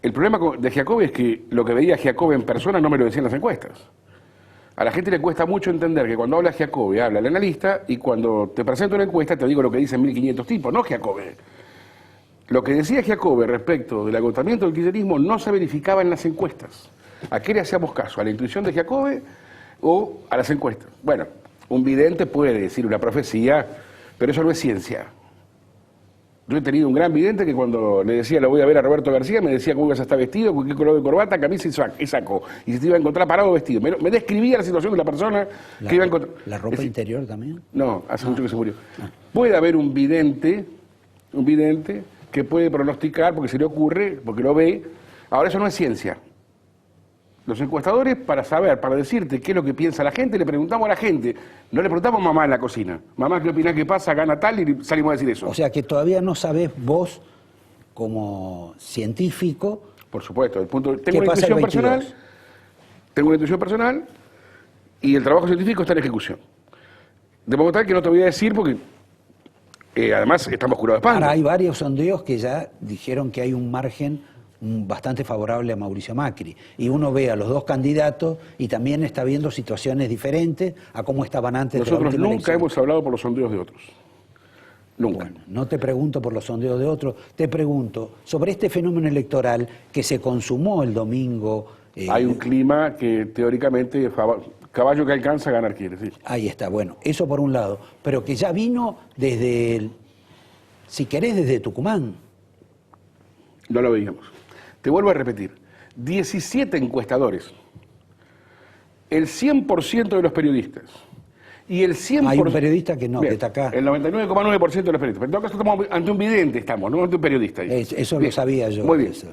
El problema de Giacobbe es que lo que veía Giacobbe en persona no me lo decían las encuestas. A la gente le cuesta mucho entender que cuando habla Giacobbe habla el analista, y cuando te presento una encuesta te digo lo que dicen 1.500 tipos, no Giacobbe. Lo que decía Giacobbe respecto del agotamiento del kirchnerismo no se verificaba en las encuestas. ¿A qué le hacíamos caso? ¿A la intuición de Giacobbe o a las encuestas? Bueno, un vidente puede decir una profecía, pero eso no es ciencia. Yo he tenido un gran vidente que cuando le decía lo voy a ver a Roberto García, me decía cómo ibas a estar vestido, con qué color de corbata, camisa y saco. Y si te iba a encontrar parado vestido. Me describía la situación de la persona que iba a encontrar. ¿La ropa interior también? No, hace mucho que se murió. Puede haber un vidente que puede pronosticar porque se le ocurre, porque lo ve. Ahora eso no es ciencia. Los encuestadores, para saber, para decirte qué es lo que piensa la gente, le preguntamos a la gente. No le preguntamos a mamá en la cocina. Mamá, ¿qué opinás que pasa? Gana tal, y salimos a decir eso. O sea que todavía no sabés vos, como científico... Por supuesto. Tengo una intuición personal y el trabajo científico está en ejecución. De modo tal que no te voy a decir porque además estamos curados de espanto. Ahora hay varios sondeos que ya dijeron que hay un margen bastante favorable a Mauricio Macri. Y uno ve a los 2 candidatos y también está viendo situaciones diferentes a cómo estaban antes de la última Nosotros nunca elección. hemos hablado por los sondeos de otros. Nunca. Bueno, no te pregunto por los sondeos de otros, te pregunto sobre este fenómeno electoral que se consumó el domingo. Hay un clima que teóricamente caballo que alcanza a ganar quiere, sí. Ahí está, bueno, eso por un lado, pero que ya vino desde, si querés, desde Tucumán. No lo veíamos. Te vuelvo a repetir, 17 encuestadores, el 100% de los periodistas y el 100%... Hay un periodista que no, Bien, que está acá. El 99,9% de los periodistas. Pero en todo caso estamos ante un vidente, no ante un periodista. Eso bien, lo sabía yo. Muy bien. Eso.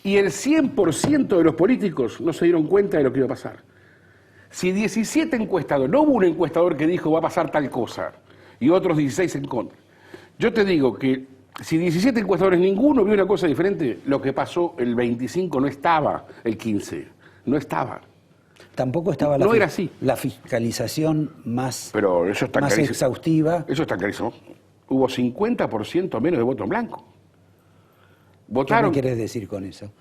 Y el 100% de los políticos no se dieron cuenta de lo que iba a pasar. Si 17 encuestadores, no hubo un encuestador que dijo va a pasar tal cosa y otros 16 en contra. Yo te digo que si 17 encuestadores ninguno vio una cosa diferente, lo que pasó el 25 no estaba, el 15, no estaba. tampoco estaba No era así. la fiscalización más, Pero eso está más clarísimo. exhaustiva. Eso está clarísimo. Hubo 50% menos de voto en blanco. ¿Qué Votaron. me quieres decir con eso?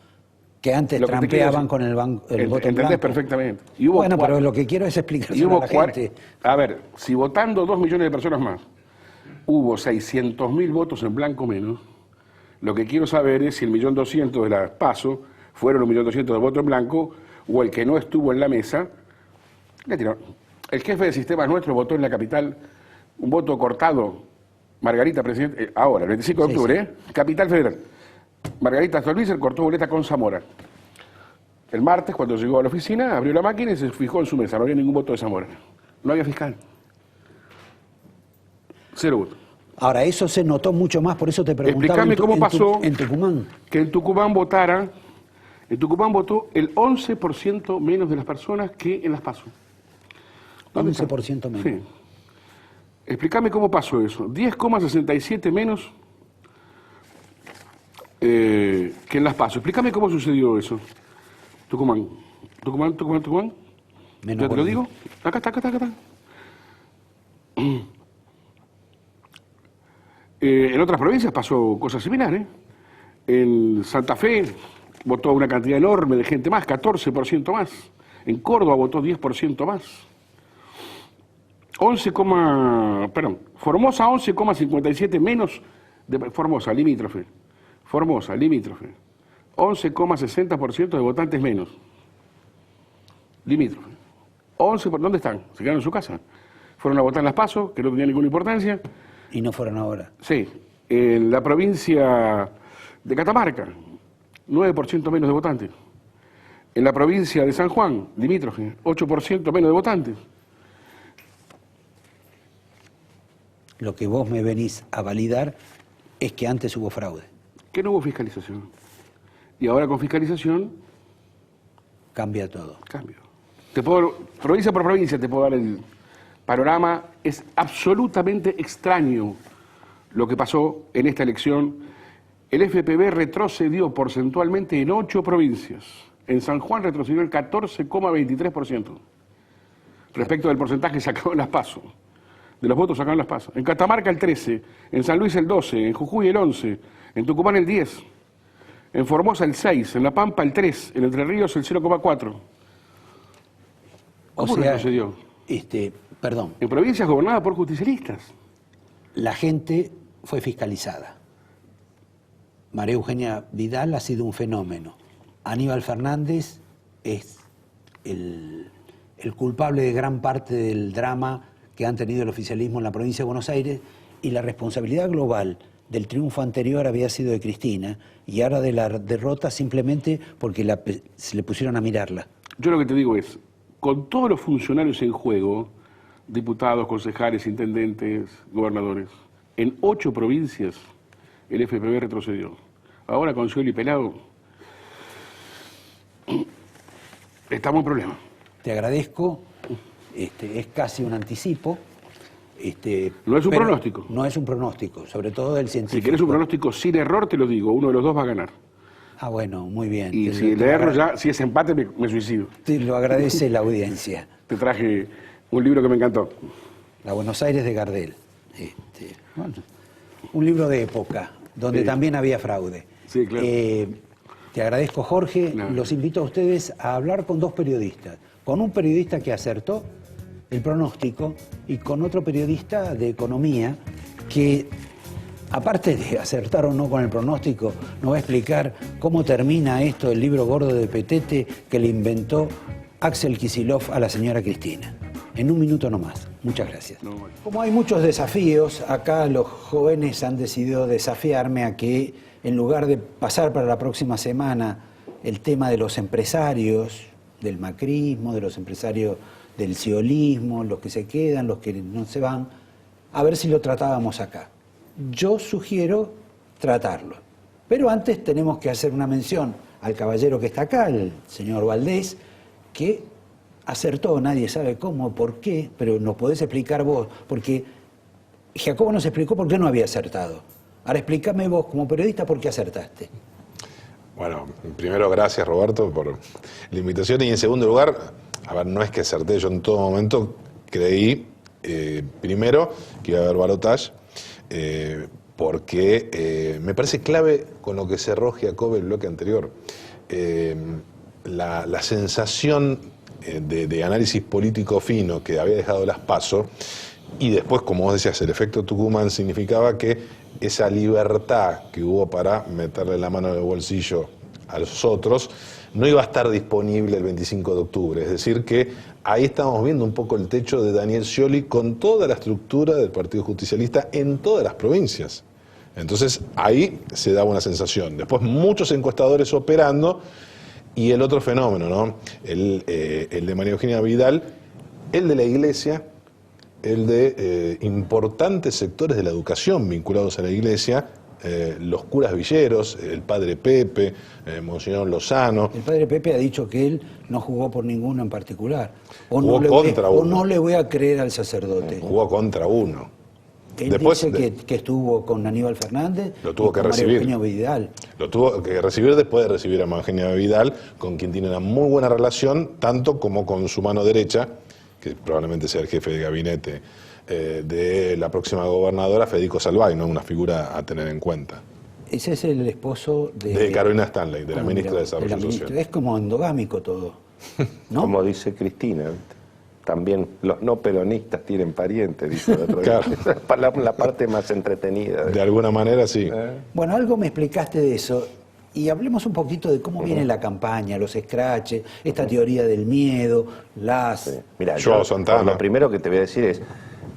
Que antes Lo que te quiero trampeaban decir, con el voto en entendés blanco. perfectamente. Y hubo Bueno, pero cuatro- lo que quiero es y explicación hubo a la gente. A ver, si votando 2 millones de personas más, hubo 600.000 votos en blanco menos, lo que quiero saber es si el 1.200.000 de las PASO fueron los 1.200.000 de voto en blanco o el que no estuvo en la mesa. Le tiró. El jefe de sistemas nuestro votó en la capital un voto cortado. Margarita, presidente, ahora, el 25 de Sí, octubre, sí. Capital Federal. Margarita Stolbizer cortó boleta con Zamora. El martes, cuando llegó a la oficina, abrió la máquina y se fijó en su mesa. No había ningún voto de Zamora. No había fiscal. 0 votos. Ahora, eso se notó mucho más, por eso te preguntaba Explícame cómo pasó en Tucumán. que en Tucumán votó el 11% menos de las personas que en las PASO. ¿Dónde está? 11% menos. Sí. Explícame cómo pasó eso. 10,67 menos que en las PASO. Explícame cómo sucedió eso. Tucumán. Tucumán. Menos ¿Ya te lo volumen. digo? Acá está. En otras provincias pasó cosas similares. En Santa Fe votó una cantidad enorme de gente más, 14% más. En Córdoba votó 10% más. Formosa 11,57 menos de Formosa, limítrofe. 11,60% de votantes menos. Limítrofe. ¿Dónde están? Se quedaron en su casa. Fueron a votar en las PASO, que no tenían ninguna importancia. Y no fueron ahora. Sí, en la provincia de Catamarca, 9% menos de votantes. En la provincia de San Juan, limítrofe, 8% menos de votantes. Lo que vos me venís a validar es que antes hubo fraude. Que no hubo fiscalización. Y ahora con fiscalización, Cambia todo. cambio. Provincia por provincia te puedo dar el panorama. Es absolutamente extraño lo que pasó en esta elección. El FPV retrocedió porcentualmente en 8 provincias. En San Juan retrocedió el 14,23% respecto del porcentaje sacado en las PASO. De los votos sacados en las PASO. En Catamarca el 13%, en San Luis el 12%, en Jujuy el 11%, en Tucumán el 10%, en Formosa el 6%, en La Pampa el 3%, en Entre Ríos el 0,4%. O ¿Cómo sea, retrocedió? perdón, En provincias gobernadas por justicialistas. la gente fue fiscalizada. María Eugenia Vidal ha sido un fenómeno. Aníbal Fernández es el culpable de gran parte del drama que han tenido el oficialismo en la provincia de Buenos Aires, y la responsabilidad global del triunfo anterior había sido de Cristina, y ahora de la derrota simplemente porque se le pusieron a mirarla. Yo lo que te digo es, con todos los funcionarios en juego, diputados, concejales, intendentes, gobernadores, en 8 provincias el FPV retrocedió. Ahora con Scioli Pelado estamos en problema. Te agradezco, es casi un anticipo. No es un pero pronóstico. No es un pronóstico, sobre todo del científico. Si querés un pronóstico sin error, te lo digo, uno de los dos va a ganar. Ah, bueno, muy bien. Y si le erro ya, si es empate, me suicido. Te lo agradece la audiencia. Te traje un libro que me encantó. La Buenos Aires de Gardel. Bueno, un libro de época, donde Sí. también había fraude. Sí, claro. Te agradezco, Jorge. No. Los invito a ustedes a hablar con 2 periodistas. Con un periodista que acertó el pronóstico y con otro periodista de economía que, aparte de acertar o no con el pronóstico, nos va a explicar cómo termina esto del libro gordo de Petete que le inventó Axel Kicillof a la señora Cristina. En un minuto nomás. Muchas gracias. No, bueno. Como hay muchos desafíos, acá los jóvenes han decidido desafiarme a que, en lugar de pasar para la próxima semana el tema de los empresarios, del macrismo, de los empresarios del ciolismo, los que se quedan, los que no se van, a ver si lo tratábamos acá. Yo sugiero tratarlo. Pero antes tenemos que hacer una mención al caballero que está acá, el señor Valdés, que acertó, nadie sabe cómo, por qué, pero nos podés explicar vos, porque Jacobo nos explicó por qué no había acertado. Ahora explícame vos, como periodista, por qué acertaste. Bueno, primero gracias Roberto por la invitación y en segundo lugar A ver, no es que acerté, yo en todo momento creí, primero, que iba a haber balotaje, porque me parece clave con lo que cerró Giacobbe el bloque anterior. La sensación de análisis político fino que había dejado las PASO, y después, como vos decías, el efecto Tucumán significaba que esa libertad que hubo para meterle la mano en el bolsillo a los otros no iba a estar disponible el 25 de octubre. Es decir, que ahí estamos viendo un poco el techo de Daniel Scioli con toda la estructura del Partido Justicialista en todas las provincias. Entonces, ahí se daba una sensación. Después, muchos encuestadores operando, y el otro fenómeno, ¿no? El de María Eugenia Vidal, el de la Iglesia, el de importantes sectores de la educación vinculados a la Iglesia, los curas villeros, el padre Pepe, Monseñor Lozano. El padre Pepe ha dicho que él no jugó por ninguno en particular. Jugó contra uno. O no le voy a creer al sacerdote. Jugó contra uno. Él Después, dice que estuvo con Aníbal Fernández. Lo tuvo y que con recibir. María Eugenia Vidal. Lo tuvo que recibir después de recibir a María Eugenia Vidal, con quien tiene una muy buena relación, tanto como con su mano derecha, que probablemente sea el jefe de gabinete de la próxima gobernadora, Federico Salvay, ¿no? Una figura a tener en cuenta. Ese es el esposo de Carolina Stanley, de la ministra de Desarrollo Social. Es como endogámico todo, ¿no? Como dice Cristina, ¿viste? También los no peronistas tienen parientes, dice el otro día. Claro. La parte más entretenida. De alguna manera, sí. Bueno, algo me explicaste de eso. Y hablemos un poquito de cómo viene la campaña, los scratches, esta teoría del miedo, las... Sí. Mira, Joao Santana. Lo primero que te voy a decir es,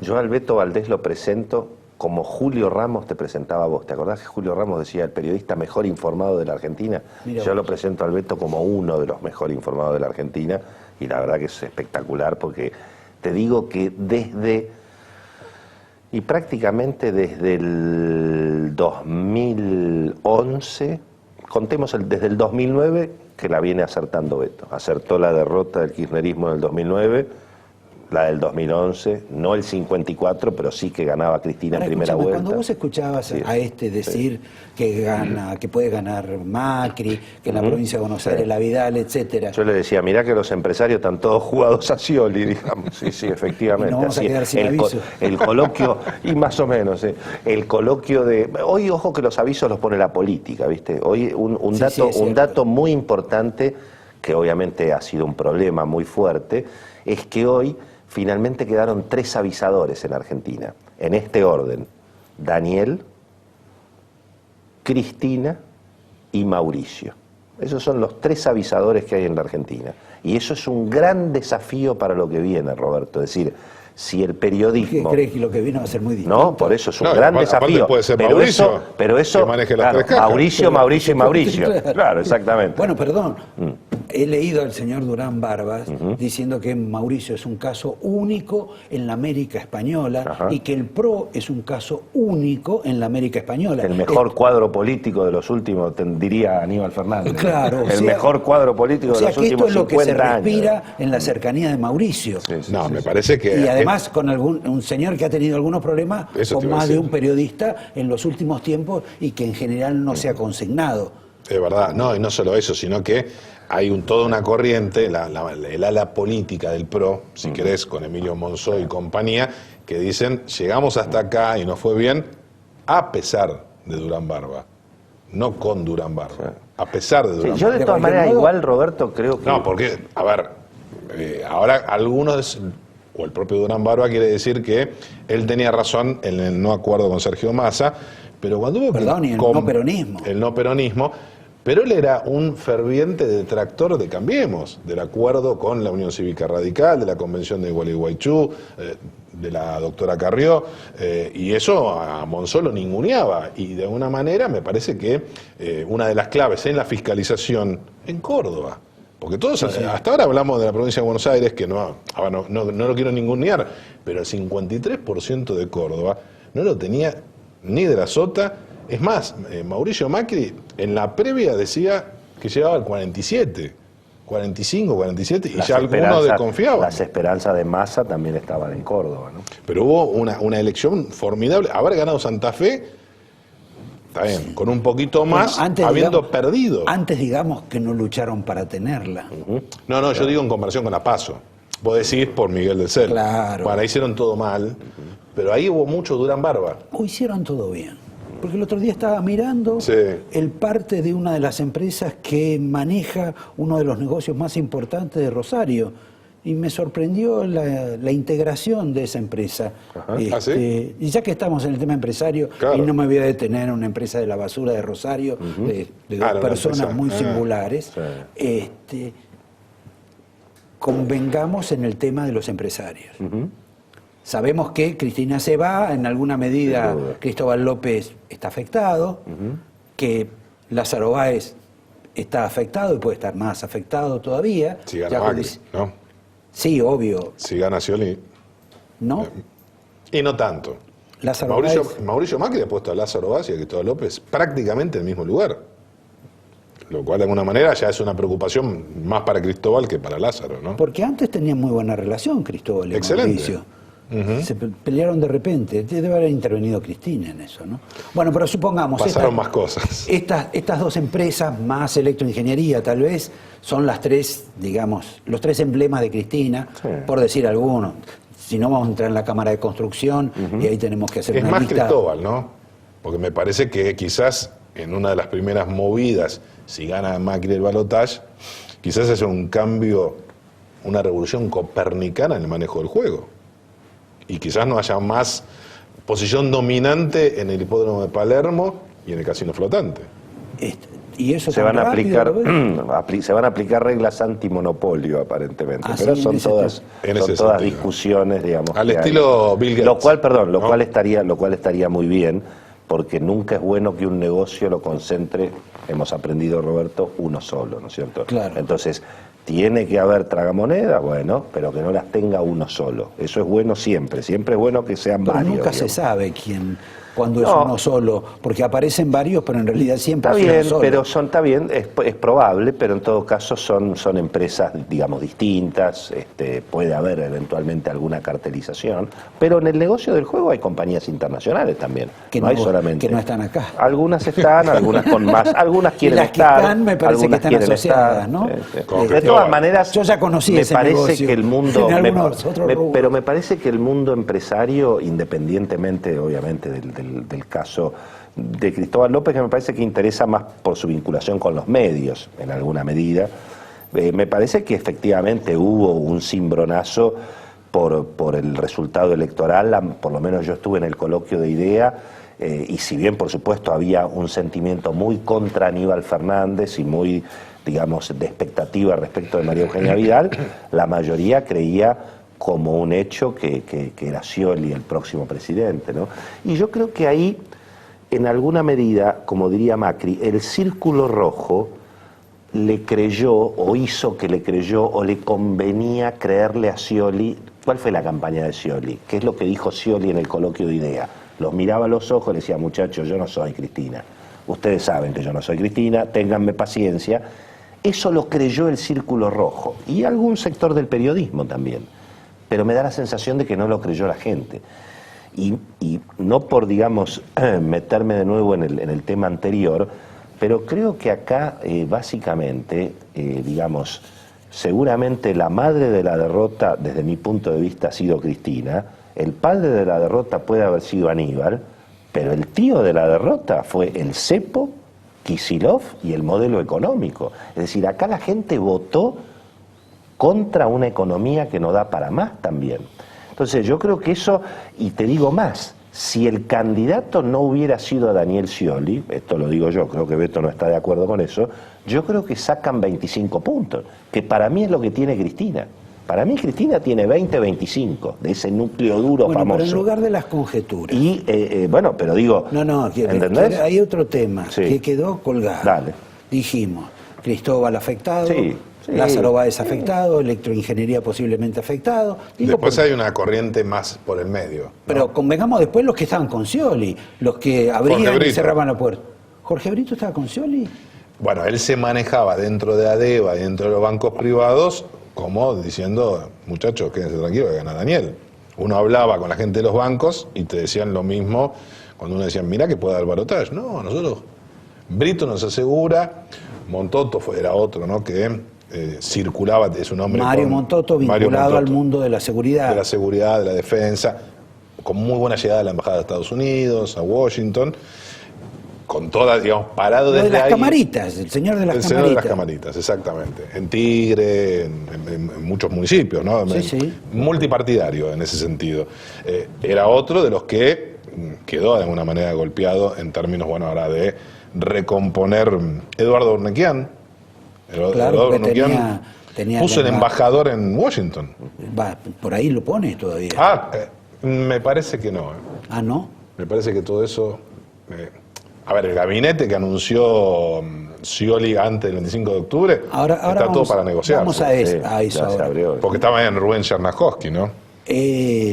yo al Beto Valdés lo presento como Julio Ramos te presentaba a vos. ¿Te acordás que Julio Ramos decía el periodista mejor informado de la Argentina? Mira yo vos. lo presento al Beto como uno de los mejor informados de la Argentina, y la verdad que es espectacular, porque te digo que prácticamente desde el 2011, contemos desde el 2009, que la viene acertando Beto. Acertó la derrota del kirchnerismo en el 2009, la del 2011, no el 54, pero sí que ganaba Cristina en primera vuelta. Cuando vos escuchabas a este decir que gana, que puede ganar Macri, que en la provincia de Buenos Aires la Vidal, etcétera. Yo le decía, mirá que los empresarios están todos jugados a Scioli, digamos. Sí, efectivamente. Y nos vamos a Así, quedar sin aviso. el coloquio, y más o menos, el coloquio de... Hoy, ojo que los avisos los pone la política, ¿viste? Hoy un dato muy importante, que obviamente ha sido un problema muy fuerte, es que hoy finalmente quedaron 3 avisadores en Argentina, en este orden: Daniel, Cristina y Mauricio. Esos son los 3 avisadores que hay en la Argentina. Y eso es un gran desafío para lo que viene, Roberto. Es decir, si el periodismo... ¿Qué crees que lo que viene va a ser muy distinto? No, por eso es un No, gran aparte desafío. puede ser pero Mauricio, eso que maneje las claro, 3 cajas. Mauricio y Mauricio. Claro, exactamente. Bueno, perdón. He leído al señor Durán Barbas diciendo que Mauricio es un caso único en la América Española y que el PRO es un caso único en la América Española. El mejor cuadro político de los últimos, diría Aníbal Fernández. Claro, el mejor cuadro político de los últimos 50 años. O sea, que esto es lo que se respira en la cercanía de Mauricio. Me parece que... Y además con un señor que ha tenido algunos problemas con más de un periodista en los últimos tiempos y que en general no se ha consignado. Es verdad, no, y no solo eso, sino que hay toda una corriente, el ala política del PRO, si querés, con Emilio Monzó y compañía, que dicen, llegamos hasta acá y nos fue bien a pesar de Durán Barba, no con Durán Barba, a pesar de Durán Barba. Yo de todas maneras, igual, Roberto, creo que... No, porque, a ver, ahora algunos, o el propio Durán Barba quiere decir que él tenía razón en el no acuerdo con Sergio Massa, pero cuando hubo... Perdón, y el no peronismo. El no peronismo, pero él era un ferviente detractor de Cambiemos, del acuerdo con la Unión Cívica Radical, de la Convención de Gualeguaychú, de la doctora Carrió, y eso a Monzó lo ninguneaba, y de alguna manera me parece que una de las claves en la fiscalización en Córdoba, porque todos hasta ahora hablamos de la provincia de Buenos Aires, que no lo quiero ningunear, pero el 53% de Córdoba no lo tenía ni de la Sota. Es más, Mauricio Macri en la previa decía que llegaba al 47, 45, 47, y ya algunos desconfiaban. Las esperanzas de Massa también estaban en Córdoba, ¿no? Pero hubo una elección formidable. Haber ganado Santa Fe Está bien, con un poquito más, Bueno, antes, habiendo digamos, perdido. Antes digamos que no lucharon para tenerla. No, yo digo en comparación con la PASO. Vos decís por Miguel del Cel. Claro. Bueno, ahí hicieron todo mal, pero ahí hubo mucho Durán Barba. O hicieron todo bien. Porque el otro día estaba mirando Sí. el parte de una de las empresas que maneja uno de los negocios más importantes de Rosario. Y me sorprendió la integración de esa empresa. ¿Ah, sí? Y ya que estamos en el tema empresario, Claro. y no me voy a detener en una empresa de la basura de Rosario, de dos Era una personas empresa. muy singulares, convengamos en el tema de los empresarios. Sabemos que Cristina se va, en alguna medida Sin duda. Cristóbal López está afectado, que Lázaro Báez está afectado y puede estar más afectado todavía. Si gana Ya Macri, dice- ¿no? Sí, obvio, Si gana Scioli. ¿no? Y no tanto. Lázaro Mauricio, Báez- Mauricio Macri ha puesto a Lázaro Báez y a Cristóbal López prácticamente en el mismo lugar. Lo cual de alguna manera ya es una preocupación más para Cristóbal que para Lázaro, ¿no? Porque antes tenían muy buena relación Cristóbal y Excelente. Mauricio. Se pelearon de repente. Debe haber intervenido Cristina en eso, ¿no? Bueno, pero supongamos... Pasaron más cosas. Estas dos empresas, más electroingeniería tal vez, son las tres, digamos, los tres emblemas de Cristina, Sí. por decir alguno. Si no, vamos a entrar en la Cámara de Construcción y ahí tenemos que hacer Es una más lista. Cristóbal, ¿no? Porque me parece que quizás en una de las primeras movidas, si gana Macri el balotaje, quizás hace un cambio, una revolución copernicana en el manejo del juego. Y quizás no haya más posición dominante en el hipódromo de Palermo y en el casino flotante. Y eso Se tan van a rápido, aplicar, ¿lo ves? se van a aplicar reglas antimonopolio aparentemente, Ah, pero sí, son en ese todas, en son ese todas sentido. discusiones, digamos. Al que hay. estilo Bill Gates. Lo cual, perdón, lo ¿no? cual estaría muy bien, porque nunca es bueno que un negocio lo concentre, hemos aprendido, Roberto, uno solo, ¿no es cierto? Claro. Entonces, tiene que haber tragamonedas, bueno, pero que no las tenga uno solo. Eso es bueno siempre es bueno que sean Pero varios. nunca se digamos. sabe cuándo es No. uno solo, porque aparecen varios, pero en realidad siempre Está es uno bien, solo. pero está bien, es probable, pero en todo caso son empresas, digamos, distintas, puede haber eventualmente alguna cartelización, pero en el negocio del juego hay compañías internacionales también, Que no no- hay solamente. que no están acá. Algunas están, algunas con más, algunas quieren Y las que estar, están me parece que algunas están quieren asociadas, estar, ¿no? sí. Como De Cristóbal. todas maneras, Yo ya conocí me ese parece negocio que el mundo, en algunos otros rubros. pero me parece que el mundo empresario, independientemente, obviamente, del caso de Cristóbal López, que me parece que interesa más por su vinculación con los medios, en alguna medida, me parece que efectivamente hubo un cimbronazo por el resultado electoral, por lo menos yo estuve en el coloquio de IDEA, y si bien por supuesto había un sentimiento muy contra Aníbal Fernández y muy, digamos, de expectativa respecto de María Eugenia Vidal, la mayoría creía como un hecho que era Scioli el próximo presidente, ¿no? Y yo creo que ahí, en alguna medida, como diría Macri, el círculo rojo le creyó, o hizo que le creyó, o le convenía creerle a Scioli. ¿Cuál fue la campaña de Scioli? ¿Qué es lo que dijo Scioli en el coloquio de IDEA? Los miraba a los ojos y le decía, muchachos, yo no soy Cristina. Ustedes saben que yo no soy Cristina, ténganme paciencia. Eso lo creyó el círculo rojo y algún sector del periodismo también. Pero me da la sensación de que no lo creyó la gente. Y no por, digamos, meterme de nuevo en el tema anterior, pero creo que acá, básicamente, digamos, seguramente la madre de la derrota, desde mi punto de vista, ha sido Cristina, el padre de la derrota puede haber sido Aníbal, pero el tío de la derrota fue el cepo, Kicillof y el modelo económico. Es decir, acá la gente votó contra una economía que no da para más también. Entonces yo creo que eso, y te digo más, si el candidato no hubiera sido Daniel Scioli, esto lo digo yo, creo que Beto no está de acuerdo con eso, yo creo que sacan 25 puntos, que para mí es lo que tiene Cristina. Para mí Cristina tiene 20-25 de ese núcleo duro Bueno, famoso. pero en lugar de las conjeturas. Y bueno, pero digo, No, ¿entendés? hay otro tema Sí. que quedó colgado. Dale. Dijimos, Cristóbal afectado, Sí, sí. Lázaro Báez afectado, electroingeniería posiblemente afectado. Digo, Después porque- hay una corriente más por el medio. Pero convengamos después los que estaban con Scioli, los que abrían Jorge y Brito. cerraban la puerta. ¿Jorge Brito estaba con Scioli? Bueno, él se manejaba dentro de ADEVA, dentro de los bancos privados, como diciendo, muchachos, quédense tranquilos que gana Daniel. Uno hablaba con la gente de los bancos y te decían lo mismo cuando uno decía, mirá que puede dar balotaje. No, nosotros, Brito nos asegura, Montotto era otro, ¿no? Que circulaba, es un hombre... Mario Montotto, vinculado al mundo de la seguridad. De la seguridad, de la defensa, con muy buena llegada a la Embajada de Estados Unidos, a Washington, con todas, digamos, parado desde ahí. De las camaritas, el señor de las camaritas. El señor de las camaritas, exactamente. En Tigre, en muchos municipios, ¿no? Sí. Multipartidario en ese sentido. Era otro de los que quedó de alguna manera golpeado en términos, bueno, ahora de recomponer Eduardo Urnequian. Claro, Eduardo Urnequian tenía puso el embajador en Washington. Va, por ahí lo pone todavía. Me parece que no. Ah, ¿no? Me parece que todo eso... A ver, el gabinete que anunció Scioli antes del 25 de octubre está todo para negociar. Vamos a eso ahora. Porque estaba en Rubén Chernakovsky, ¿no?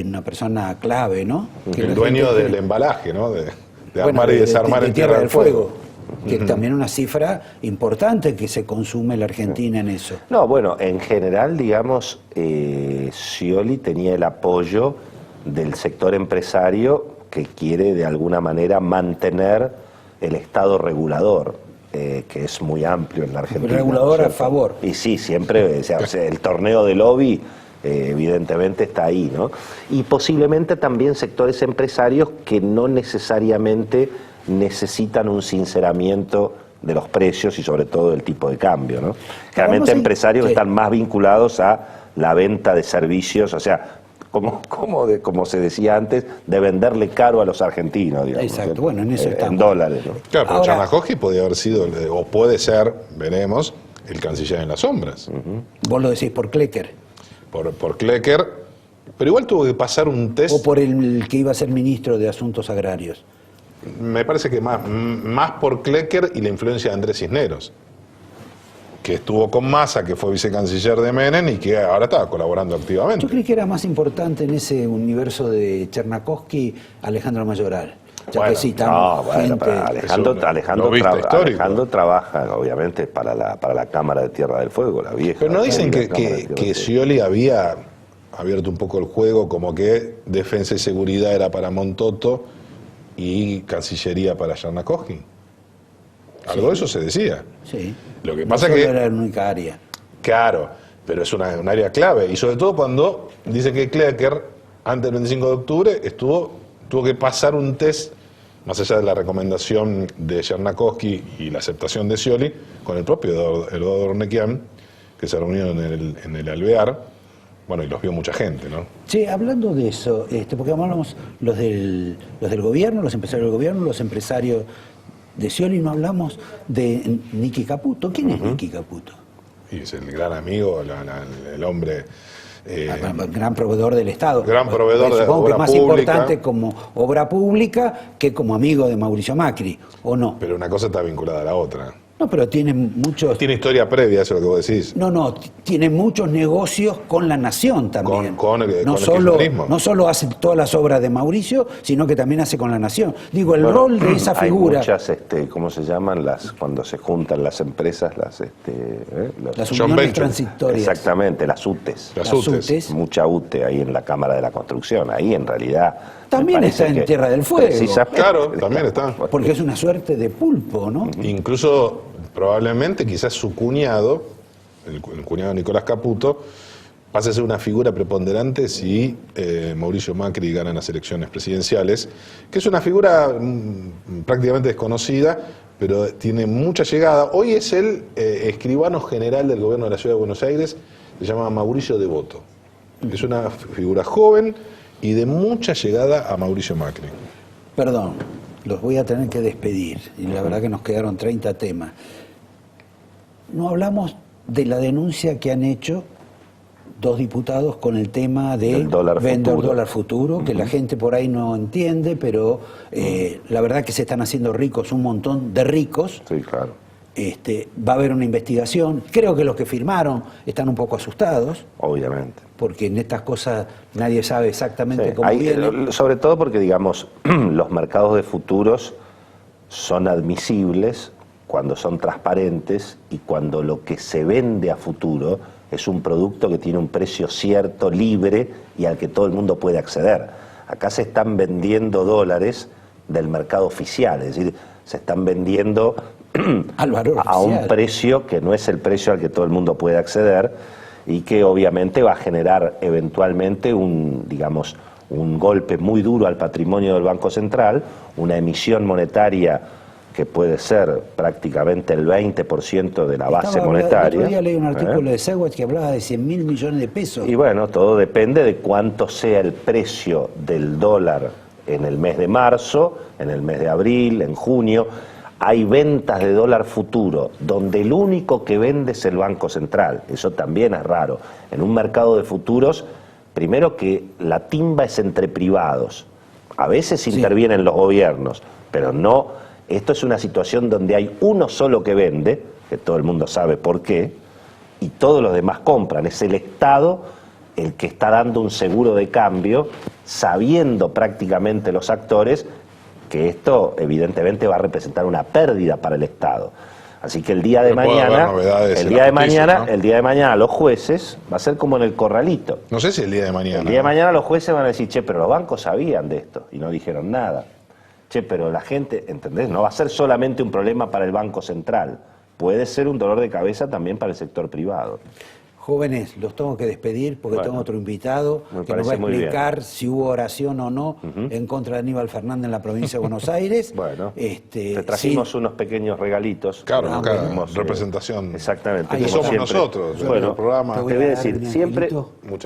Una persona clave, ¿no? El dueño del embalaje, ¿no? De armar y desarmar en Tierra del Fuego. Que es también una cifra importante que se consume la Argentina en eso. No, bueno, en general, digamos, Scioli tenía el apoyo del sector empresario que quiere de alguna manera mantener el Estado regulador, que es muy amplio en la Argentina. Regulador, ¿no? a favor. Y sí, siempre, o sea, el torneo de lobby evidentemente está ahí, ¿no? Y posiblemente también sectores empresarios que no necesariamente necesitan un sinceramiento de los precios y sobre todo del tipo de cambio, ¿no? Claramente empresarios que están más vinculados a la venta de servicios, o sea, como se decía antes, de venderle caro a los argentinos, digamos. Exacto, bueno, en eso estamos. En dólares, ¿no? Claro, pero Chernakovsky podía haber sido, o puede ser, veremos, el canciller en las sombras. Vos lo decís por Klecker. Por Klecker, pero igual tuvo que pasar un test. O por el que iba a ser ministro de Asuntos Agrarios. Me parece que más por Klecker y la influencia de Andrés Cisneros, que estuvo con Massa, que fue vicecanciller de Menem y que ahora estaba colaborando activamente. Yo creí que era más importante en ese universo de Chernakovsky Alejandro Mayoral. Ya que citamos Alejandro trabaja, obviamente, para la Cámara de Tierra del Fuego, la vieja. Pero no dicen que Scioli había abierto un poco el juego, como que defensa y seguridad era para Montotto y Cancillería para Chernakovsky. Algo de eso se decía. Sí. Lo que pasa que era la única área. Claro, pero es un área clave. Y sobre todo cuando dice que Klecker, antes del 25 de octubre, tuvo que pasar un test, más allá de la recomendación de Chernakovsky y la aceptación de Scioli, con el propio Eduardo Urnequian, que se reunió en el Alvear. Bueno, y los vio mucha gente, ¿no? Sí, hablando de eso, porque hablamos los del gobierno, los empresarios del gobierno, los empresarios de Scioli, no hablamos de Nicky Caputo. ¿Quién es Nicky Caputo? Y es el gran amigo, el hombre... gran proveedor del Estado. Gran proveedor de obra pública. Supongo que es más importante como obra pública que como amigo de Mauricio Macri, ¿o no? Pero una cosa está vinculada a la otra. No, pero tiene muchos... Tiene historia previa, eso es lo que vos decís. No, tiene muchos negocios con la nación también. Con el no solo hace todas las obras de Mauricio, sino que también hace con la nación. Digo, el rol de esa figura... Hay muchas, ¿cómo se llaman? cuando se juntan las empresas, las uniones transitorias. Exactamente, las UTES. Las UTES. Mucha UTE ahí en la Cámara de la Construcción. Ahí en realidad... También está en Tierra del Fuego. Claro, también está. Porque es una suerte de pulpo, ¿no? Incluso, probablemente, quizás su cuñado, el cuñado de Nicolás Caputo, pase a ser una figura preponderante si Mauricio Macri gana las elecciones presidenciales, que es una figura prácticamente desconocida, pero tiene mucha llegada. Hoy es el escribano general del gobierno de la Ciudad de Buenos Aires, se llama Mauricio Devoto. Es una figura joven y de mucha llegada a Mauricio Macri. Perdón, los voy a tener que despedir, y la verdad que nos quedaron 30 temas. No hablamos de la denuncia que han hecho dos diputados con el tema de dólar futuro, que la gente por ahí no entiende, pero la verdad que se están haciendo ricos un montón de ricos. Sí, claro. Va a haber una investigación. Creo que los que firmaron están un poco asustados. Obviamente. Porque en estas cosas nadie sabe exactamente cómo viene. Sobre todo porque, digamos, los mercados de futuros son admisibles cuando son transparentes y cuando lo que se vende a futuro es un producto que tiene un precio cierto, libre y al que todo el mundo puede acceder. Acá se están vendiendo dólares del mercado oficial, es decir, se están vendiendo al valor a un oficial. precio que no es el precio al que todo el mundo puede acceder y que obviamente va a generar eventualmente un golpe muy duro al patrimonio del Banco Central, una emisión monetaria que puede ser prácticamente el 20% de la base monetaria. El otro día leí un artículo de Segwit que hablaba de 100.000 millones de pesos. Y bueno, todo depende de cuánto sea el precio del dólar en el mes de marzo, en el mes de abril, en junio. Hay ventas de dólar futuro, donde el único que vende es el Banco Central. Eso también es raro. En un mercado de futuros, primero que la timba es entre privados. A veces intervienen los gobiernos, pero no. Esto es una situación donde hay uno solo que vende, que todo el mundo sabe por qué, y todos los demás compran. Es el Estado el que está dando un seguro de cambio, sabiendo prácticamente los actores que esto evidentemente va a representar una pérdida para el Estado. Así que el día de mañana, el día de mañana los jueces va a ser como en el corralito. No sé si el día de mañana. El día de mañana los jueces van a decir, che, pero los bancos sabían de esto y no dijeron nada. Che, pero la gente, ¿entendés? No va a ser solamente un problema para el Banco Central, puede ser un dolor de cabeza también para el sector privado. Jóvenes, los tengo que despedir porque tengo otro invitado que nos va a explicar si hubo oración o no en contra de Aníbal Fernández en la provincia de Buenos Aires. Bueno, te trajimos unos pequeños regalitos. Claro, representación. Exactamente. Que somos nosotros, bueno, el programa. Te voy a decir, siempre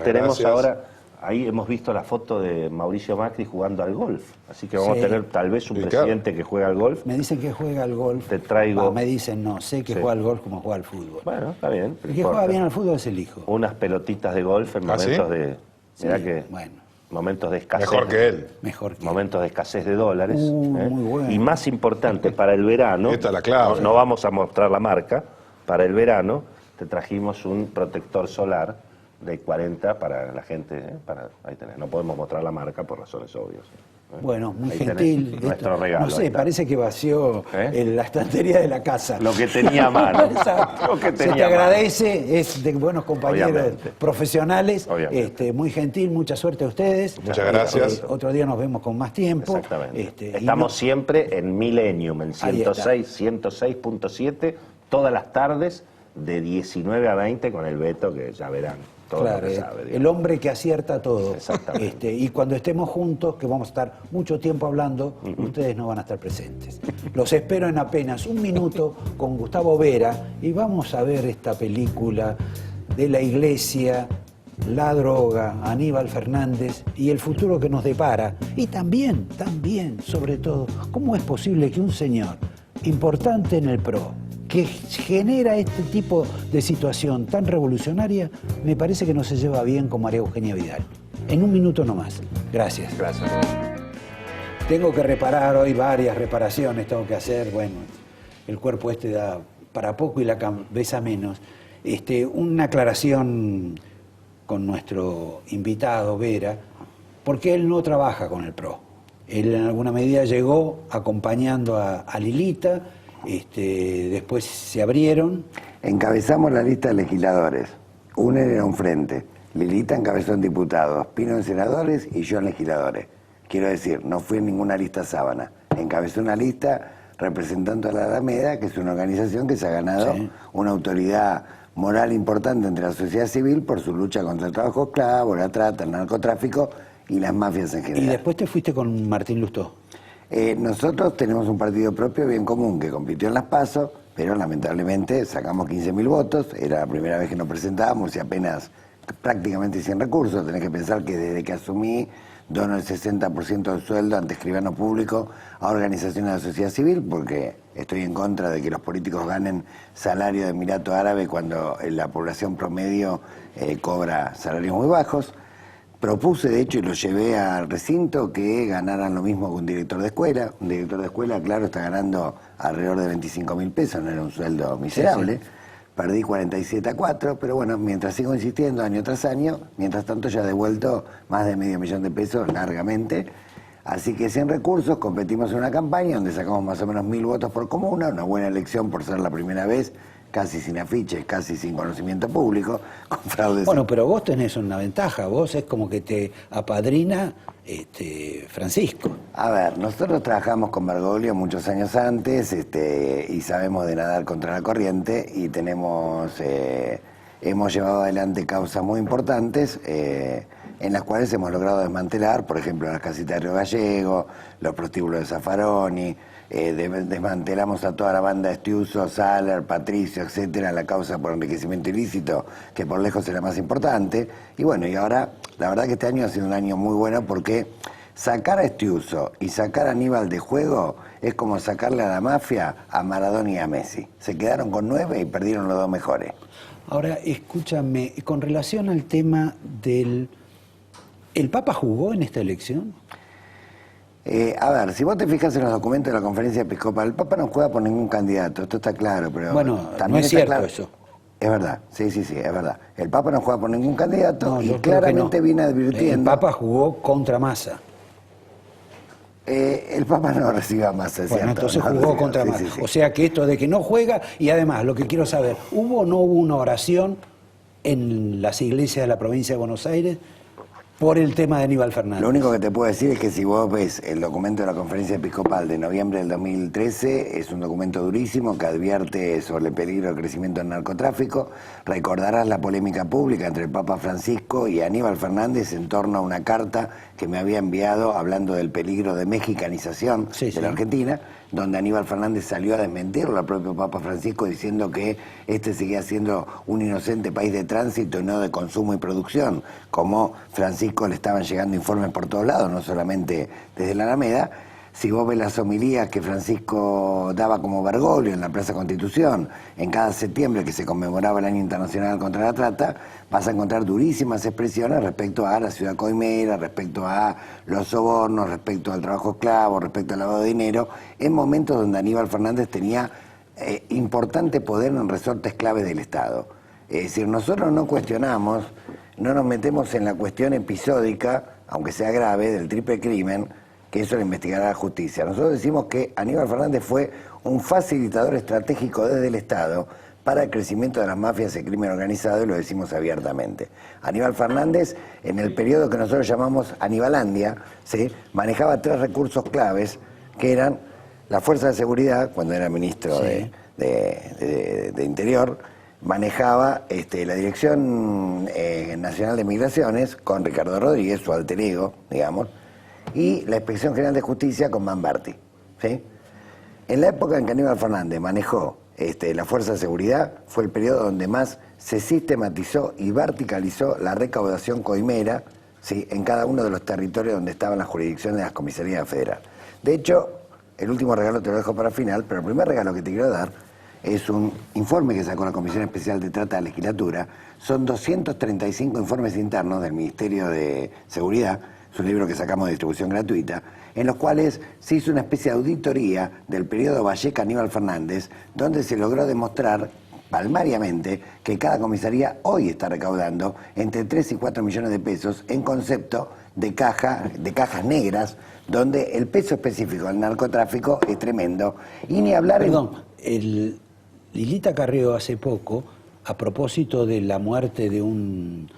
tenemos gracias. Ahora, ahí hemos visto la foto de Mauricio Macri jugando al golf. Así que vamos a tener tal vez un presidente que juega al golf. Me dicen que juega al golf. Te traigo. Me dicen no, sé que juega al golf como juega al fútbol. Bueno, está bien. El que juega bien al fútbol es el hijo. Unas pelotitas de golf en momentos de. Mirá que. Bueno. Momentos de escasez. Mejor que él. Mejor que momentos de escasez de dólares. Muy bueno. Y más importante, para el verano. Esta es la clave. No vamos a mostrar la marca. Para el verano te trajimos un protector solar de 40 para la gente. Ahí tenés. No podemos mostrar la marca por razones obvias. Bueno, muy ahí gentil. Nuestro regalo. No sé, parece que vació la estantería de la casa. Lo que tenía a mano. Lo que tenía se te agradece, es de buenos compañeros profesionales. Muy gentil, mucha suerte a ustedes. Muchas gracias. Otro día nos vemos con más tiempo. Exactamente. Estamos siempre en Millennium, en 106.7, todas las tardes, de 19 a 20, con el Beto, que ya verán. Claro, el hombre que acierta todo. Exactamente. Y cuando estemos juntos, que vamos a estar mucho tiempo hablando, ustedes no van a estar presentes. Los espero en apenas un minuto con Gustavo Vera y vamos a ver esta película de la iglesia, la droga, Aníbal Fernández y el futuro que nos depara. Y también, sobre todo, ¿cómo es posible que un señor importante en el PRO, que genera este tipo de situación tan revolucionaria, me parece que no se lleva bien como María Eugenia Vidal? En un minuto nomás. Gracias. Gracias. Tengo que reparar hoy varias reparaciones, tengo que hacer, bueno, el cuerpo da para poco y la cabeza menos. Una aclaración con nuestro invitado, Vera, porque él no trabaja con el PRO. Él en alguna medida llegó acompañando a Lilita. Después se abrieron. Encabezamos la lista de legisladores. UNER era un frente. Lilita encabezó en diputados, Pino en senadores y yo en legisladores. Quiero decir, no fui en ninguna lista sábana. Encabezó una lista representando a la Alameda, que es una organización que se ha ganado una autoridad moral importante entre la sociedad civil por su lucha contra el trabajo esclavo, la trata, el narcotráfico y las mafias en general. Y después te fuiste con Martín Lustó. Nosotros tenemos un partido propio bien común que compitió en las PASO, pero lamentablemente sacamos 15.000 votos, era la primera vez que nos presentábamos y apenas prácticamente sin recursos. Tenés que pensar que desde que asumí dono el 60% del sueldo ante escribano público a organizaciones de la sociedad civil, porque estoy en contra de que los políticos ganen salario de Emirato Árabe cuando la población promedio cobra salarios muy bajos. Propuse, de hecho, y lo llevé al recinto, que ganaran lo mismo que un director de escuela. Un director de escuela, claro, está ganando alrededor de 25.000 pesos, no era un sueldo miserable. Perdí 47-4, pero bueno, mientras sigo insistiendo año tras año, mientras tanto ya he devuelto más de $500.000 de pesos largamente. Así que sin recursos competimos en una campaña donde sacamos más o menos 1.000 votos por comuna, una buena elección por ser la primera vez casi sin afiches, casi sin conocimiento público, con fraudes. Bueno, pero vos tenés una ventaja, vos es como que te apadrina Francisco. A ver, nosotros trabajamos con Bergoglio muchos años antes y sabemos de nadar contra la corriente y hemos llevado adelante causas muy importantes en las cuales hemos logrado desmantelar, por ejemplo, las casitas de Río Gallego, los prostíbulos de Zaffaroni, desmantelamos a toda la banda de Estiuso, Saller, Patricio, etcétera, la causa por enriquecimiento ilícito, que por lejos es la más importante. Y bueno, y ahora, la verdad que este año ha sido un año muy bueno porque sacar a Estiuso y sacar a Aníbal de juego es como sacarle a la mafia a Maradona y a Messi. Se quedaron con 9 y perdieron los 2 mejores. Ahora, escúchame, con relación al tema del... ¿El Papa jugó en esta elección? A ver, si vos te fijas en los documentos de la conferencia episcopal, el Papa no juega por ningún candidato, esto está claro, pero bueno, también no es está cierto claro. eso. Es verdad, sí, es verdad. El Papa no juega por ningún candidato No, y yo creo que claramente no. viene advirtiendo... El Papa jugó contra Massa. El Papa no recibe a Massa, es Bueno, cierto. entonces no jugó recibe, contra sí, Massa. sí, sí. O sea que esto de que no juega, y además lo que quiero saber, ¿hubo o no hubo una oración en las iglesias de la provincia de Buenos Aires por el tema de Aníbal Fernández? Lo único que te puedo decir es que si vos ves el documento de la conferencia episcopal de noviembre del 2013, es un documento durísimo que advierte sobre el peligro del crecimiento del narcotráfico. Recordarás la polémica pública entre el Papa Francisco y Aníbal Fernández en torno a una carta que me había enviado hablando del peligro de mexicanización de la Argentina, donde Aníbal Fernández salió a desmentirlo al propio Papa Francisco diciendo que este seguía siendo un inocente país de tránsito y no de consumo y producción, como Francisco le estaban llegando informes por todos lados, no solamente desde la Alameda. Si vos ves las homilías que Francisco daba como Bergoglio en la Plaza Constitución, en cada septiembre que se conmemoraba el Año Internacional contra la Trata, vas a encontrar durísimas expresiones respecto a la ciudad coimera, respecto a los sobornos, respecto al trabajo esclavo, respecto al lavado de dinero, en momentos donde Aníbal Fernández tenía importante poder en resortes claves del Estado. Es decir, nosotros no cuestionamos, no nos metemos en la cuestión episódica, aunque sea grave, del triple crimen, que eso lo investigará la justicia. Nosotros decimos que Aníbal Fernández fue un facilitador estratégico desde el Estado para el crecimiento de las mafias y el crimen organizado, y lo decimos abiertamente. Aníbal Fernández, en el periodo que nosotros llamamos Anibalandia, ¿sí?, manejaba 3 recursos claves, que eran la Fuerza de Seguridad, cuando era ministro de Interior, manejaba la Dirección Nacional de Migraciones, con Ricardo Rodríguez, su alter ego, digamos, y la Inspección General de Justicia con Manberti, ¿sí? En la época en que Aníbal Fernández manejó la Fuerza de Seguridad, fue el periodo donde más se sistematizó y verticalizó la recaudación coimera, ¿sí?, en cada uno de los territorios donde estaban las jurisdicciones de las comisarías federales. De hecho, el último regalo te lo dejo para el final, pero el primer regalo que te quiero dar es un informe que sacó la Comisión Especial de Trata de la Legislatura. Son 235 informes internos del Ministerio de Seguridad, es un libro que sacamos de distribución gratuita, en los cuales se hizo una especie de auditoría del periodo Valleca-Aníbal Fernández, donde se logró demostrar palmariamente que cada comisaría hoy está recaudando entre 3 y 4 millones de pesos en concepto de cajas negras, donde el peso específico del narcotráfico es tremendo. Y ni hablar... Perdón, Lilita Carrió hace poco, a propósito de la muerte de un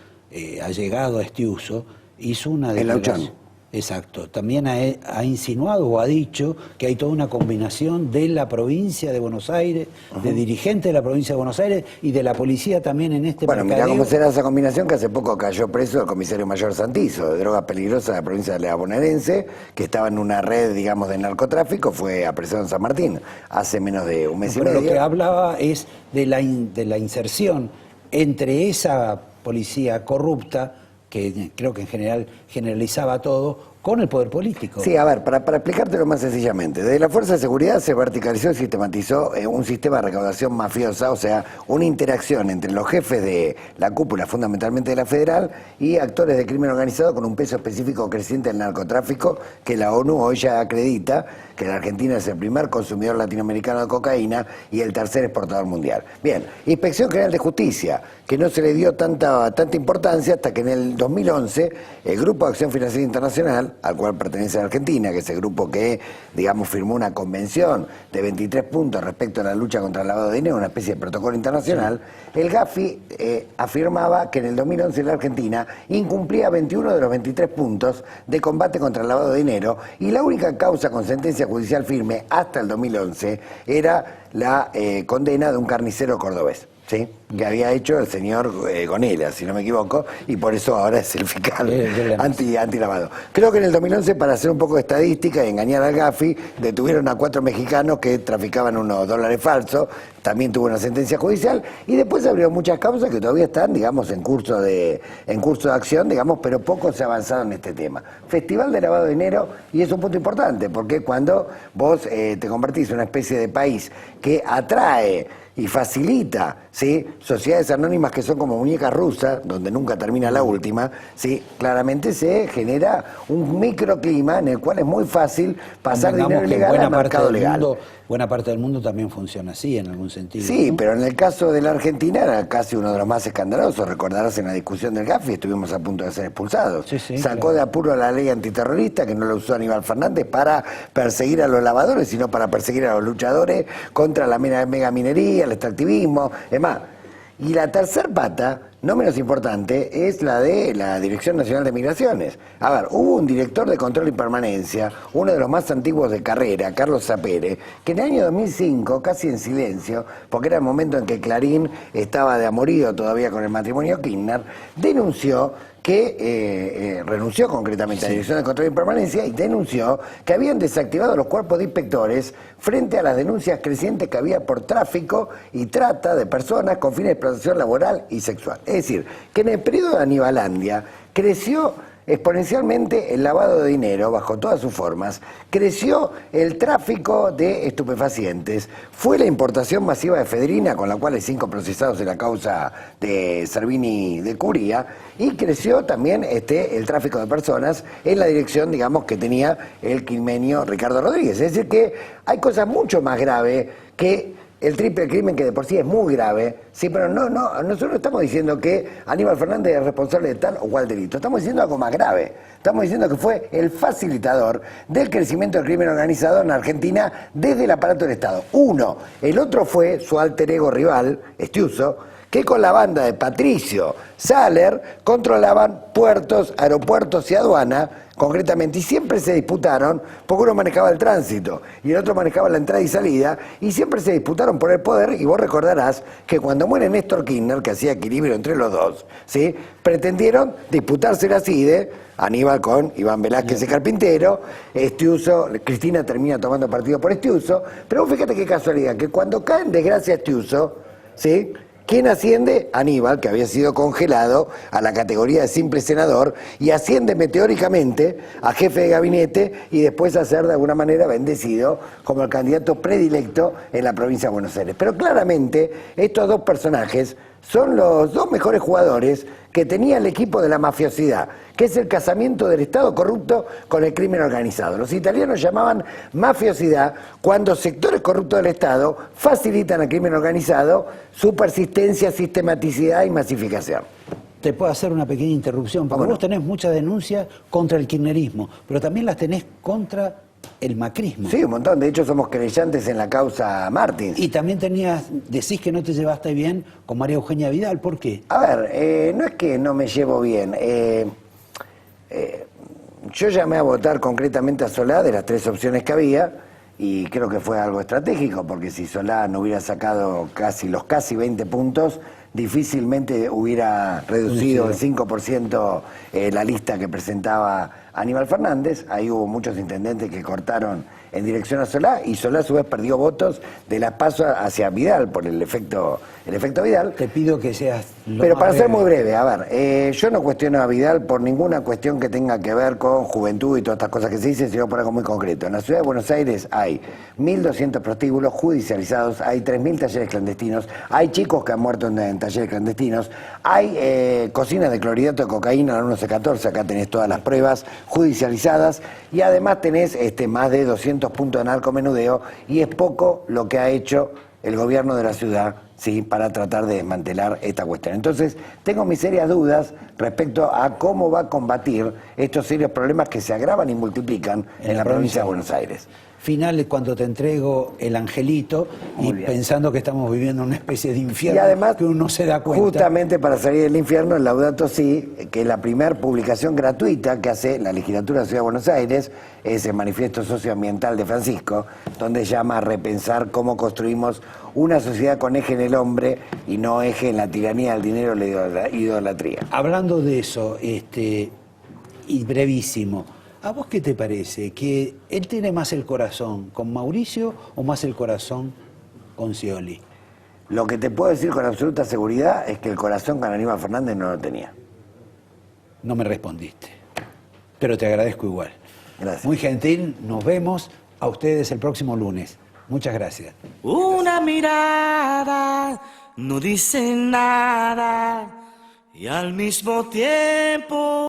allegado a Estiuso, hizo una declaración. El Lauchón. Exacto. También ha insinuado o ha dicho que hay toda una combinación de la provincia de Buenos Aires, de dirigentes de la provincia de Buenos Aires y de la policía también en este Bueno, mercadeo. mirá cómo será esa combinación, que hace poco cayó preso el comisario mayor Santizo, de drogas peligrosas de la provincia de la bonaerense, que estaba en una red, digamos, de narcotráfico, fue apresado en San Martín hace menos de un mes y Pero medio. lo que hablaba es de la inserción entre esa policía corrupta, que creo que en general generalizaba todo, con el poder político. Sí, a ver, para explicártelo más sencillamente, desde la Fuerza de Seguridad se verticalizó y sistematizó un sistema de recaudación mafiosa, o sea, una interacción entre los jefes de la cúpula, fundamentalmente de la federal, y actores de crimen organizado con un peso específico creciente del narcotráfico, que la ONU hoy ya acredita que la Argentina es el primer consumidor latinoamericano de cocaína y el tercer exportador mundial. Bien, Inspección General de Justicia, que no se le dio tanta importancia hasta que en el 2011 el Grupo de Acción Financiera Internacional al cual pertenece la Argentina, que es el grupo que, digamos, firmó una convención de 23 puntos respecto a la lucha contra el lavado de dinero, una especie de protocolo internacional, el Gafi afirmaba que en el 2011 la Argentina incumplía 21 de los 23 puntos de combate contra el lavado de dinero, y la única causa con sentencia judicial firme hasta el 2011 era la condena de un carnicero cordobés, ¿sí? Que había hecho el señor Gonela, si no me equivoco, y por eso ahora es el fiscal antilavado. Creo que en el 2011, para hacer un poco de estadística y engañar al Gafi, detuvieron a 4 mexicanos que traficaban unos dólares falsos, también tuvo una sentencia judicial, y después abrió muchas causas que todavía están, digamos, en curso de acción, digamos, pero poco se ha avanzado en este tema. Festival de lavado de dinero, y es un punto importante, porque cuando vos te convertís en una especie de país que atrae y facilita, ¿sí?, sociedades anónimas que son como muñecas rusas, donde nunca termina la última, ¿sí?, claramente se genera un microclima en el cual es muy fácil pasar dinero ilegal al mercado legal. Buena parte del mundo también funciona así, en algún sentido. Sí, ¿no? pero en el caso de la Argentina era casi uno de los más escandalosos. Recordarás en la discusión del Gafi, estuvimos a punto de ser expulsados. Sí, Sacó claro. de apuro la ley antiterrorista, que no la usó Aníbal Fernández para perseguir a los lavadores, sino para perseguir a los luchadores contra la megaminería, el extractivismo, es más. Y la tercer pata, no menos importante, es la de la Dirección Nacional de Migraciones. A ver, hubo un director de control y permanencia, uno de los más antiguos de carrera, Carlos Sapere, que en el año 2005, casi en silencio, porque era el momento en que Clarín estaba de amorío todavía con el matrimonio Kirchner, denunció que renunció concretamente a la Dirección de Control y Permanencia y denunció que habían desactivado los cuerpos de inspectores frente a las denuncias crecientes que había por tráfico y trata de personas con fines de explotación laboral y sexual. Es decir, que en el periodo de Anibalandia creció exponencialmente el lavado de dinero bajo todas sus formas, creció el tráfico de estupefacientes, fue la importación masiva de efedrina, con la cual hay 5 procesados en la causa de Servini de Curia, y creció también el tráfico de personas en la dirección, digamos, que tenía el quilmenio Ricardo Rodríguez. Es decir, que hay cosas mucho más graves que el triple crimen, que de por sí es muy grave, sí, pero nosotros no estamos diciendo que Aníbal Fernández es responsable de tal o cual delito, estamos diciendo algo más grave, estamos diciendo que fue el facilitador del crecimiento del crimen organizado en Argentina desde el aparato del Estado. Uno, el otro fue su alter ego rival, Estiuso, que con la banda de Patricio Saller controlaban puertos, aeropuertos y aduana, concretamente, y siempre se disputaron, porque uno manejaba el tránsito y el otro manejaba la entrada y salida, y siempre se disputaron por el poder, y vos recordarás que cuando muere Néstor Kirchner, que hacía equilibrio entre los dos, ¿sí?, pretendieron disputarse la CIDE, Aníbal con Iván Velázquez el carpintero, Estiuso, Cristina termina tomando partido por Estiuso, pero vos fíjate qué casualidad, que cuando cae en desgracia Estiuso, ¿sí?, ¿quién asciende? Aníbal, que había sido congelado a la categoría de simple senador, y asciende meteóricamente a jefe de gabinete y después a ser de alguna manera bendecido como el candidato predilecto en la provincia de Buenos Aires. Pero claramente estos dos personajes son los dos mejores jugadores que tenía el equipo de la mafiosidad, que es el casamiento del Estado corrupto con el crimen organizado. Los italianos llamaban mafiosidad cuando sectores corruptos del Estado facilitan al crimen organizado su persistencia, sistematicidad y masificación. Te puedo hacer una pequeña interrupción, porque vos tenés muchas denuncias contra el kirchnerismo, pero también las tenés contra el macrismo. Sí, un montón. De hecho, somos creyentes en la causa Martins. Y también decís que no te llevaste bien con María Eugenia Vidal. ¿Por qué? A ver, no es que no me llevo bien. Yo llamé a votar concretamente a Solá de las 3 opciones que había, y creo que fue algo estratégico, porque si Solá no hubiera sacado los casi 20 puntos, difícilmente hubiera reducido el 5% la lista que presentaba Aníbal Fernández. Ahí hubo muchos intendentes que cortaron en dirección a Solá, y Solá a su vez perdió votos de las PASO hacia Vidal por el efecto Vidal. Te pido que seas Pero para ser muy breve, a ver, yo no cuestiono a Vidal por ninguna cuestión que tenga que ver con juventud y todas estas cosas que se dicen, sino por algo muy concreto. En la ciudad de Buenos Aires hay 1.200 prostíbulos judicializados, hay 3.000 talleres clandestinos, hay chicos que han muerto en talleres clandestinos, hay cocinas de clorhidrato de cocaína en la 1114, acá tenés todas las pruebas judicializadas, y además tenés más de 200 puntos de narcomenudeo, y es poco lo que ha hecho el gobierno de la ciudad, ¿sí?, para tratar de desmantelar esta cuestión. Entonces, tengo mis serias dudas respecto a cómo va a combatir estos serios problemas que se agravan y multiplican en la provincia de Buenos Aires. Final cuando te entrego el angelito Muy y bien. pensando que estamos viviendo una especie de infierno Y además, que uno no se da cuenta. justamente para salir del infierno, el Laudato Si, que es la primera publicación gratuita que hace la legislatura de la Ciudad de Buenos Aires, es el manifiesto socioambiental de Francisco, donde llama a repensar cómo construimos una sociedad con eje en el hombre y no eje en la tiranía del dinero y la idolatría. Hablando de eso, y brevísimo, ¿a vos qué te parece? ¿Que él tiene más el corazón con Mauricio o más el corazón con Scioli? Lo que te puedo decir con absoluta seguridad es que el corazón con Aníbal Fernández no lo tenía. No me respondiste, pero te agradezco igual. Gracias. Muy gentil, nos vemos a ustedes el próximo lunes. Muchas gracias. Una mirada no dice nada y al mismo tiempo